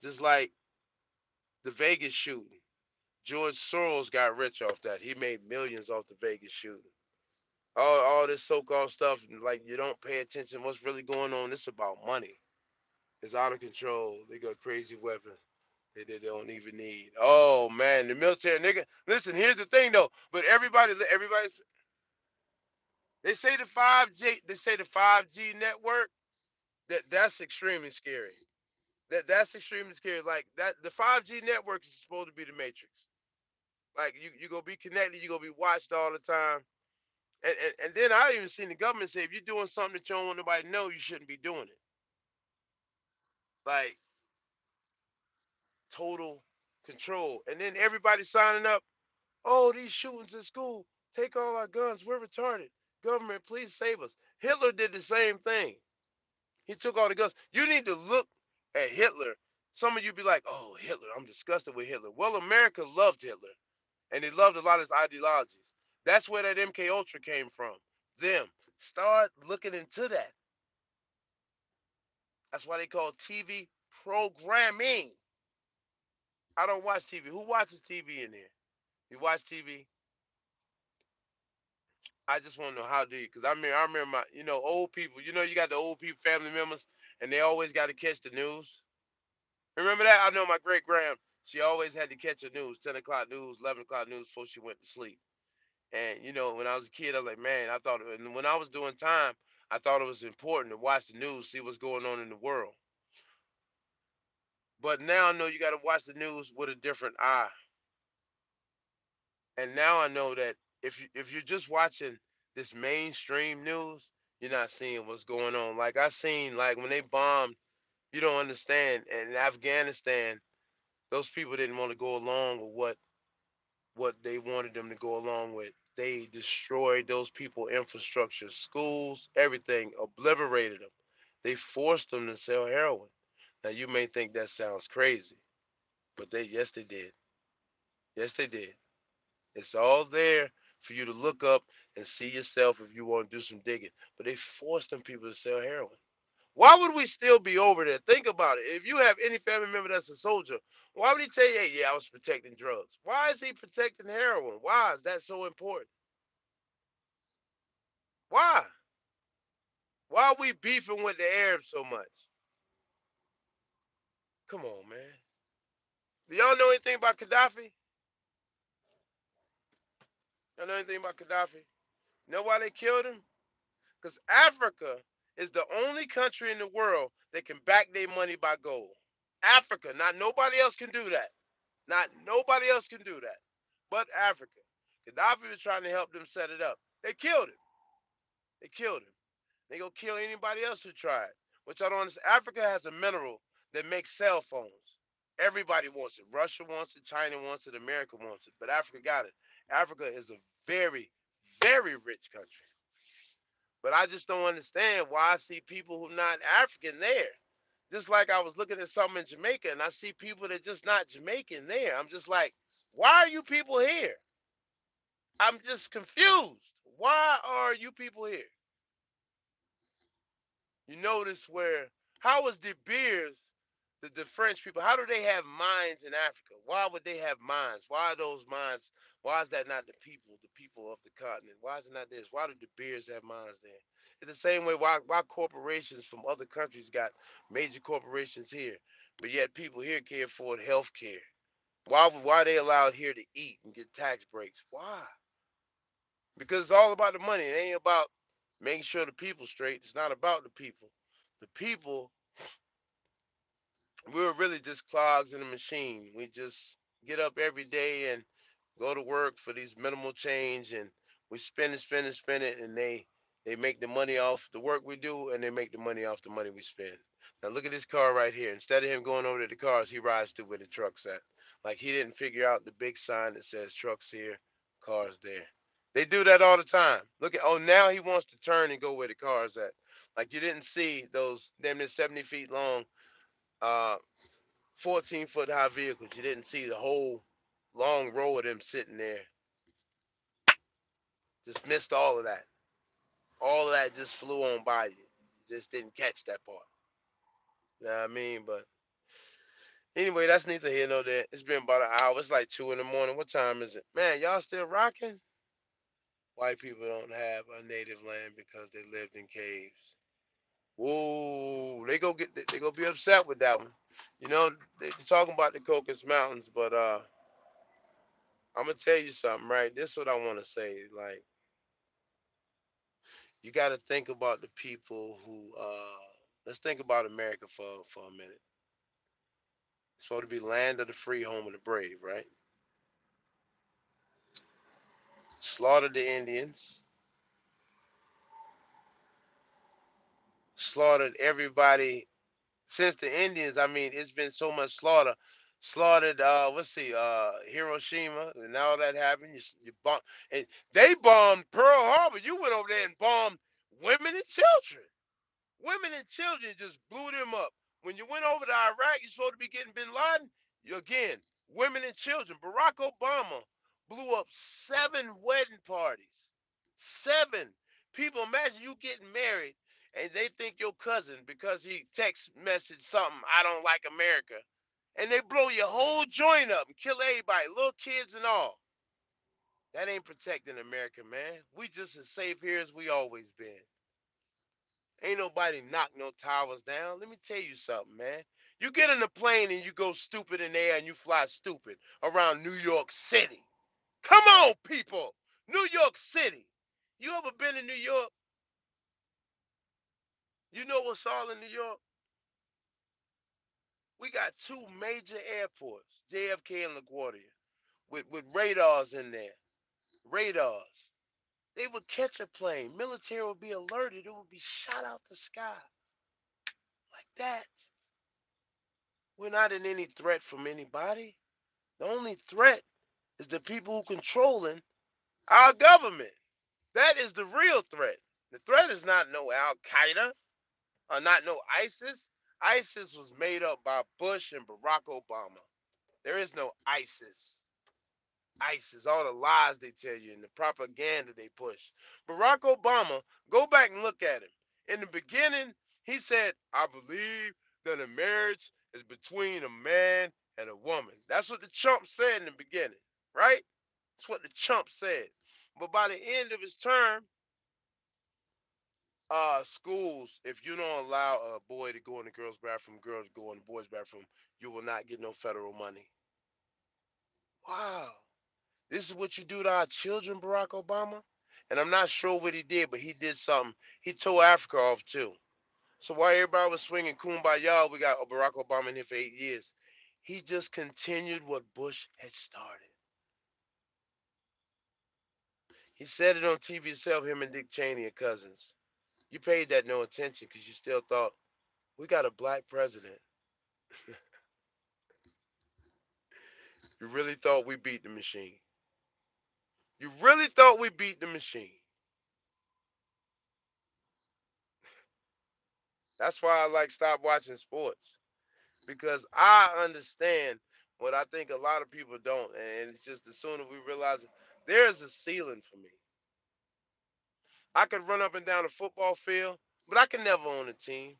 Just like the Vegas shooting. George Soros got rich off that. He made millions off the Vegas shooting. All this so-called stuff, like you don't pay attention. What's really going on? It's about money. It's out of control. They got crazy weapons they don't even need. Oh man, the military nigga. Listen, here's the thing though. But everybody's. They say the 5G. They say the 5G network. That's extremely scary. That's extremely scary. Like that, the 5G network is supposed to be the Matrix. Like you gonna be connected. You gonna be watched all the time. And then I even seen the government say if you're doing something that you don't want nobody to know, you shouldn't be doing it. Like total control. And then everybody signing up. Oh, these shootings in school. Take all our guns. We're retarded. Government, please save us. Hitler did the same thing. He took all the guns. You need to look at Hitler. Some of you be like, oh, Hitler, I'm disgusted with Hitler. Well, America loved Hitler, and they loved a lot of his ideologies. That's where that MK Ultra came from. Them. Start looking into that. That's why they call TV programming. I don't watch TV. Who watches TV in there? You watch TV? I just want to know how do you? Because I remember my, old people. You got the old people, family members, and they always got to catch the news. Remember that? I know my great grand. She always had to catch the news, 10 o'clock news, 11 o'clock news before she went to sleep. And when I was a kid, I was like, man, I thought. And when I was doing time, I thought it was important to watch the news, see what's going on in the world. But now I know you got to watch the news with a different eye. And now I know that if you're just watching this mainstream news, you're not seeing what's going on. Like I seen, like when they bombed, you don't understand. And in Afghanistan, those people didn't want to go along with what they wanted them to go along with. They destroyed those people infrastructure, schools, everything, obliterated them. They forced them to sell heroin. Now you may think that sounds crazy, but they yes they did. Yes they did. It's all there for you to look up and see yourself if you want to do some digging. But they forced them people to sell heroin. Why would we still be over there? Think about it. If you have any family member that's a soldier, why would he tell you, hey, yeah, I was protecting drugs? Why is he protecting heroin? Why is that so important? Why? Why are we beefing with the Arabs so much? Come on, man. Do y'all know anything about Gaddafi? Y'all know anything about Gaddafi? You know why they killed him? Because Africa is the only country in the world that can back their money by gold. Africa, not nobody else can do that. Not nobody else can do that. But Africa. Gaddafi was trying to help them set it up. They killed him. They killed him. They gonna kill anybody else who tried. Which I don't understand. Africa has a mineral that makes cell phones. Everybody wants it. Russia wants it. China wants it. America wants it. But Africa got it. Africa is a very, very rich country. But I just don't understand why I see people who not African there. Just like I was looking at something in Jamaica and I see people that just not Jamaican there. I'm just like, why are you people here? I'm just confused. Why are you people here? You notice where how is De Beers, the French people, how do they have mines in Africa? Why would they have mines? Why are those mines? Why is that not the people of the continent? Why is it not this? Why do De Beers have mines there? It's the same way why corporations from other countries got major corporations here, but yet people here can't afford health care. Why are they allowed here to eat and get tax breaks? Why? Because it's all about the money. It ain't about making sure the people straight. It's not about the people. The people, we're really just clogs in a machine. We just get up every day and go to work for these minimal change, and we spend it, spend it, spend it, and they make the money off the work we do, and they make the money off the money we spend. Now look at this car right here. Instead of him going over to the cars, he rides through where the truck's at. Like he didn't figure out the big sign that says trucks here, cars there. They do that all the time. Look at, oh, now he wants to turn and go where the car's at. Like you didn't see those damn near 70 feet long, uh, 14-foot high vehicles. You didn't see the whole long row of them sitting there. Just missed all of that. All of that just flew on by you. Just didn't catch that part. You know what I mean? But anyway, that's neither here nor there. It's been about an hour. It's like 2 in the morning. What time is it? Man, y'all still rocking? White people don't have a native land because they lived in caves. Whoa, they go be upset with that one. You know, they talking about the Caucasus Mountains, but I'm gonna tell you something, right? This is what I want to say. Like, you got to think about the people who. Let's think about America for a minute. It's supposed to be land of the free, home of the brave, right? Slaughtered the Indians, slaughtered everybody since the Indians. I mean, it's been so much slaughter. Slaughtered, let's see, Hiroshima, and all that happened. You bomb, and they bombed Pearl Harbor. You went over there and bombed women and children. Women and children just blew them up. When you went over to Iraq, you're supposed to be getting Bin Laden. You again, women and children. Barack Obama blew up 7 wedding parties. 7 people. Imagine you getting married and they think your cousin because he text message something. I don't like America, and they blow your whole joint up and kill everybody, little kids and all. That ain't protecting America, man. We just as safe here as we always been. Ain't nobody knock no towers down. Let me tell you something, man. You get in a plane and you go stupid in the air and you fly stupid around New York City. Come on, people. New York City. You ever been to New York? You know what's all in New York? We got two major airports, JFK and LaGuardia, with radars in there. Radars. They would catch a plane. Military would be alerted. It would be shot out the sky like that. We're not in any threat from anybody. The only threat is the people who controlling our government. That is the real threat. The threat is not no Al Qaeda or not no ISIS. ISIS was made up by Bush and Barack Obama. There is no ISIS. ISIS, all the lies they tell you and the propaganda they push. Barack Obama, go back and look at him. In the beginning, he said, I believe that a marriage is between a man and a woman. That's what the chump said in the beginning, right? That's what the chump said. But by the end of his term, schools, if you don't allow a boy to go in the girl's bathroom, girl to go in the boy's bathroom, you will not get no federal money. Wow. This is what you do to our children, Barack Obama? And I'm not sure what he did, but he did something. He tore Africa off too. So while everybody was swinging kumbaya, we got Barack Obama in here for 8 years. He just continued what Bush had started. He said it on TV himself, him and Dick Cheney are cousins. You paid that no attention because you still thought, we got a black president. You really thought we beat the machine. You really thought we beat the machine. That's why I like stop watching sports. Because I understand what I think a lot of people don't. And it's just the sooner we realize it, there's a ceiling for me. I could run up and down a football field, but I can never own a team.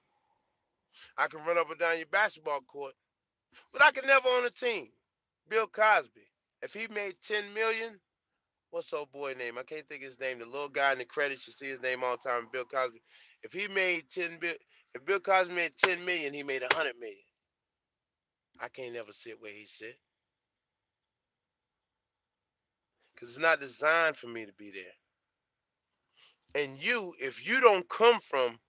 I can run up and down your basketball court, but I can never own a team. Bill Cosby, if he made 10 million, what's old boy name? I can't think of his name. The little guy in the credits, you see his name all the time. Bill Cosby. If he made 10 bill, if Bill Cosby made 10 million, he made 100 million. I can't never sit where he sit because it's not designed for me to be there. And you, if you don't come from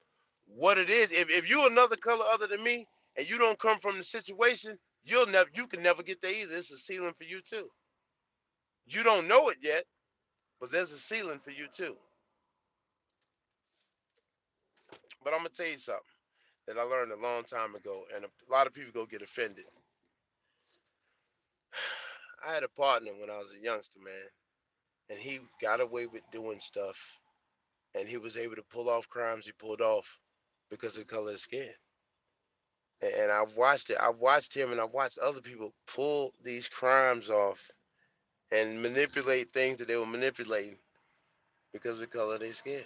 what it is, if you're another color other than me, and you don't come from the situation, you can never get there either. It's a ceiling for you too. You don't know it yet, but there's a ceiling for you too. But I'm gonna tell you something that I learned a long time ago, and a lot of people go get offended. I had a partner when I was a youngster, man, and he got away with doing stuff, and he was able to pull off crimes he pulled off because of the color of his skin. And I've watched it. I've watched him, and I've watched other people pull these crimes off and manipulate things that they were manipulating because of the color of their skin.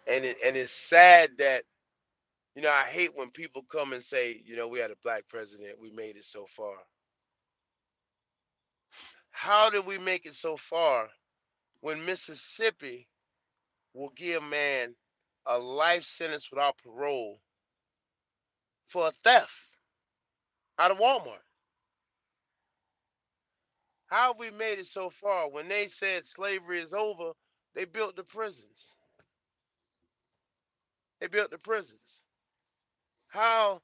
And it's sad that I hate when people come and say, we had a black president, we made it so far. How did we make it so far when Mississippi will give a man a life sentence without parole for a theft out of Walmart? How have we made it so far? When they said slavery is over, they built the prisons. They built the prisons. How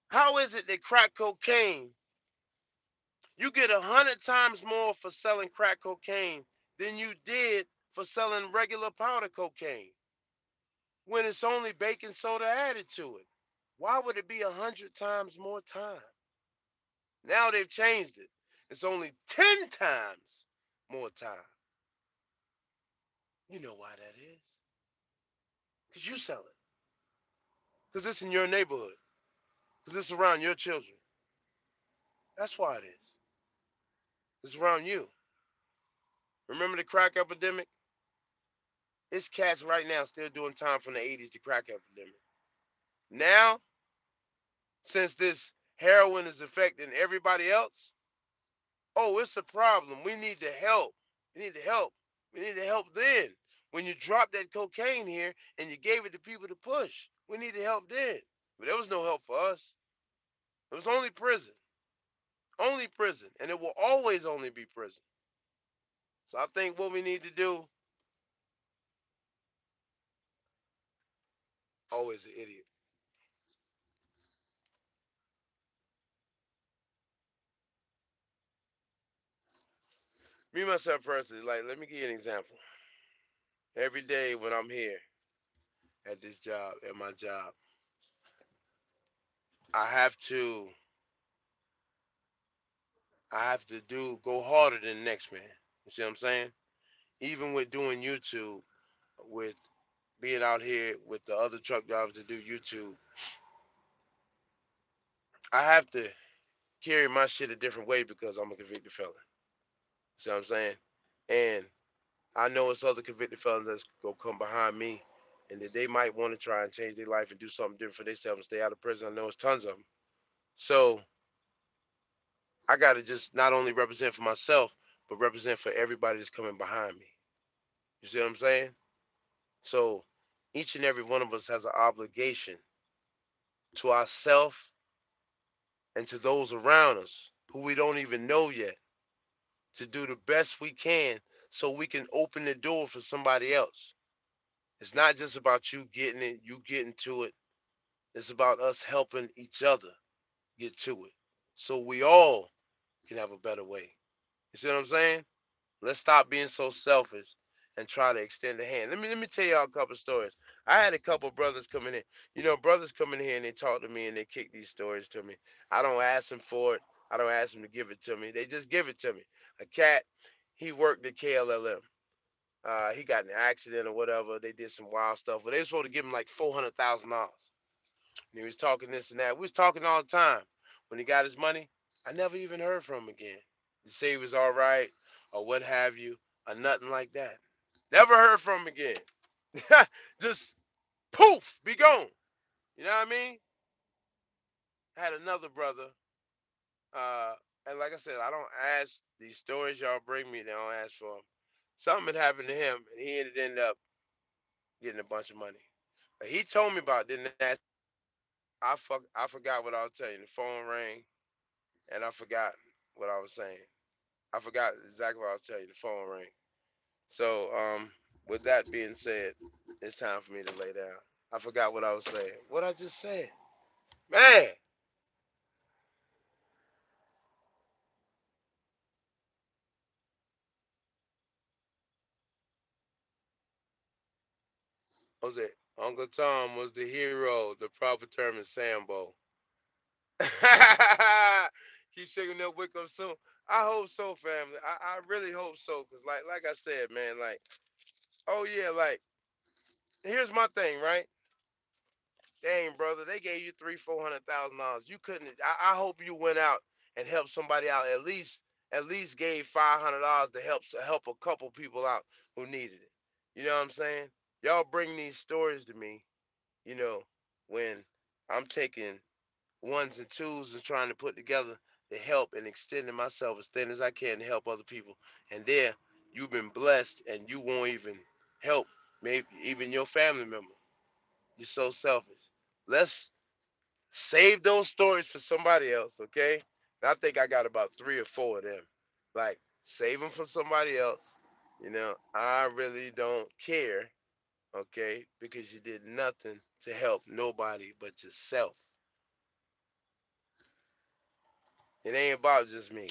how is it that crack cocaine, you get 100 times more for selling crack cocaine than you did for selling regular powder cocaine when it's only baking soda added to it? Why would it be 100 times more time? Now they've changed it. It's only 10 times more time. You know why that is? Because you sell it. Because it's in your neighborhood. Because it's around your children. That's why it is. It's around you. Remember the crack epidemic? It's cats right now still doing time from the 80s, the crack epidemic. Now, since this heroin is affecting everybody else, oh, it's a problem. We need to help. We need to help. We need to help then. When you drop that cocaine here and you gave it to people to push, we need to help then. But there was no help for us. It was only prison. Only prison. And it will always only be prison. So I think what we need to do, Always an idiot. Me myself personally, like, let me give you an example. Every day when I'm here at this job, at my job, I have to, I have to go harder than the next man. You see what I'm saying? Even with doing YouTube, with being out here with the other truck drivers that do YouTube, I have to carry my shit a different way because I'm a convicted felon. See what I'm saying? And I know it's other convicted felons that's gonna come behind me, and that they might want to try and change their life and do something different for themselves and stay out of prison. I know it's tons of them. So I got to just not only represent for myself, but represent for everybody that's coming behind me. You see what I'm saying? So each and every one of us has an obligation to ourselves and to those around us who we don't even know yet to do the best we can so we can open the door for somebody else. It's not just about you getting it, you getting to it. It's about us helping each other get to it so we all can have a better way. You see what I'm saying? Let's stop being so selfish and try to extend a hand. Let me tell y'all a couple stories. I had a couple brothers come in here. You know, brothers come in here and they talk to me and they kick these stories to me. I don't ask them for it. I don't ask them to give it to me. They just give it to me. A cat, he worked at KLLM. He got in an accident or whatever. They did some wild stuff, but they were supposed to give him like $400,000. And he was talking this and that. We was talking all the time. When he got his money, I never even heard from him again. To say he was all right or what have you or nothing like that. Never heard from him again. Just poof, be gone. You know what I mean? I had another brother, uh, and like I said, I don't ask these stories y'all bring me. They don't ask for them. Something had happened to him, and he ended up getting a bunch of money. But he told me about it, didn't ask. I forgot what I was telling you. The phone rang, and I forgot what I was saying. I forgot exactly what I was telling you. The phone rang. So, with that being said, it's time for me to lay down. I forgot what I was saying. What I just said, man. What was it? Uncle Tom was the hero, the proper term is Sambo. Keep shaking that wick up soon. I hope so, family. I really hope so, cause like I said, man, like, oh yeah, like, here's my thing, right? Dang, brother, they gave you three, $400,000. You couldn't. I hope you went out and helped somebody out. At least gave $500 to help a couple people out who needed it. You know what I'm saying? Y'all bring these stories to me. You know, when I'm taking ones and twos and trying to put together to help and extending myself as thin as I can to help other people. And there, you've been blessed, and you won't even help maybe even your family member. You're so selfish. Let's save those stories for somebody else, okay? And I think I got about three or four of them. Like, save them for somebody else. I really don't care, okay? Because you did nothing to help nobody but yourself. It ain't about just me.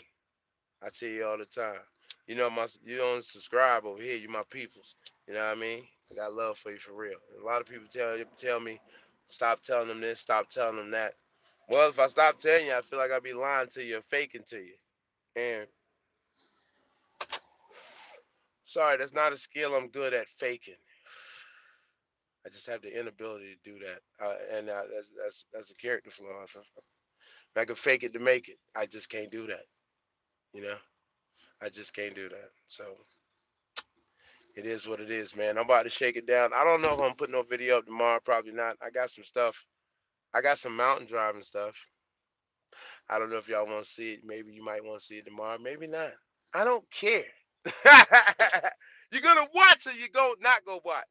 I tell you all the time. You don't subscribe over here. You my peoples. You know what I mean? I got love for you for real. And a lot of people tell me, stop telling them this, stop telling them that. Well, if I stop telling you, I feel like I'd be lying to you, faking to you. And sorry, that's not a skill I'm good at faking. I just have the inability to do that, and that's a character flaw. If I can fake it to make it, I just can't do that. You know, I just can't do that. So it is what it is, man. I'm about to shake it down. I don't know if I'm gonna put no video up tomorrow. Probably not. I got some stuff. I got some mountain driving stuff. I don't know if y'all want to see it. Maybe you might want to see it tomorrow. Maybe not. I don't care. You're gonna watch or you go not go watch.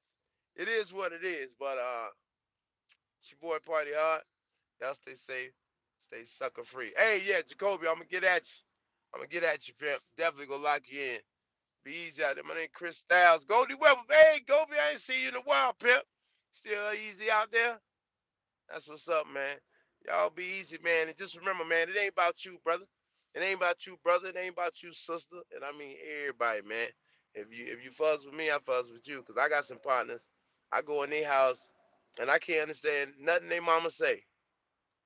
It is what it is. But it's your boy Party Hard. Y'all stay safe. Stay sucker free. Hey, yeah, Jacoby, I'm gonna get at you. I'm gonna get at you, pimp. Definitely gonna lock you in. Be easy out there. My name Chris Styles. Goldie Weber. Hey, Goldie, I ain't seen you in a while, pimp. Still easy out there? That's what's up, man. Y'all be easy, man. And just remember, man, it ain't about you, brother. It ain't about you, brother. It ain't about you, sister. And I mean everybody, man. If you fuzz with me, I fuzz with you. Cause I got some partners. I go in their house and I can't understand nothing they mama say.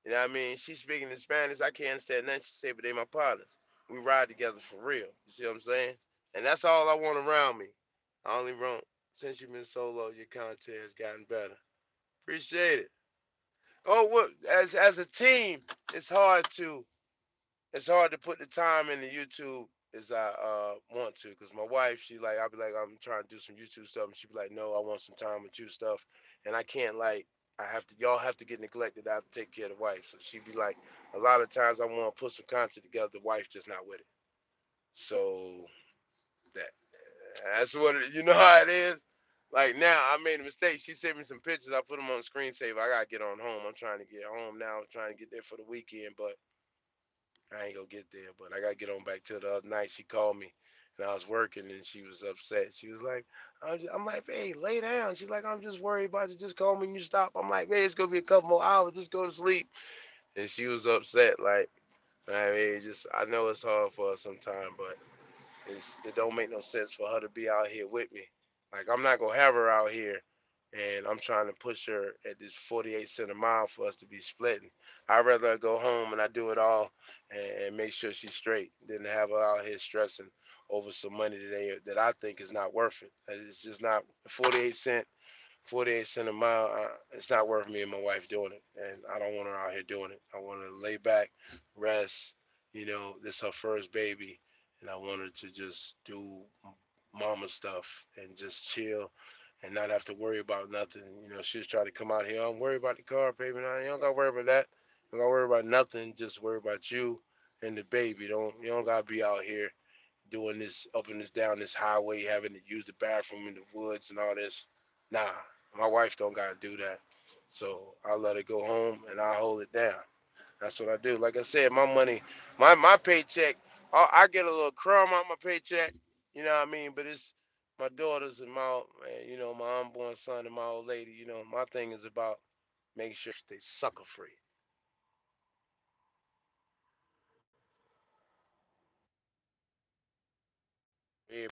You know what I mean? She's speaking in Spanish. I can't understand nothing she say, but they my partners. We ride together for real. You see what I'm saying? And that's all I want around me. I only want since you've been solo, your content has gotten better. Appreciate it. Oh, what as a team, it's hard to put the time into YouTube as I want to, because my wife, she like, I'll be like, I'm trying to do some YouTube stuff, and she be like, no, I want some time with you stuff, and I can't, like, I have to, y'all have to get neglected. I have to take care of the wife. So she be like, a lot of times I want to put some content together, the wife just not with it. So that that's what you know how it is. Like now, I made a mistake. She sent me some pictures. I put them on the screensaver. I gotta get on home. I'm trying to get home now. I'm trying to get there for the weekend, but I ain't gonna get there. But I gotta get on back to the other night. She called me, and I was working, and she was upset. She was like, I'm like, hey, lay down. She's like, I'm just worried about you. Just call me when you stop. I'm like, man, it's gonna be a couple more hours. Just go to sleep. And she was upset. Like, I mean, just I know it's hard for her sometimes, but it don't make no sense for her to be out here with me. Like I'm not gonna have her out here, and I'm trying to push her at this 48 cent a mile for us to be splitting. I'd rather go home and I do it all and make sure she's straight than to have her out here stressing over some money that I think is not worth it. It's just not 48 cent a mile. It's not worth me and my wife doing it, and I don't want her out here doing it. I want her to lay back, rest. You know, this is her first baby, and I want her to just do mama stuff and just chill and not have to worry about nothing. You know, she was trying to come out here. I'm worried about the car payment. I don't gotta worry about that. You don't gotta worry about nothing. Just worry about you and the baby. You don't gotta be out here doing this up and this down this highway, having to use the bathroom in the woods and all this. Nah, my wife don't gotta do that. So I'll let her go home and I'll hold it down. That's what I do. Like I said, my money, my paycheck, I get a little crumb on my paycheck. You know what I mean? But it's my daughters and my unborn son and my old lady. My thing is about making sure they stay sucker free.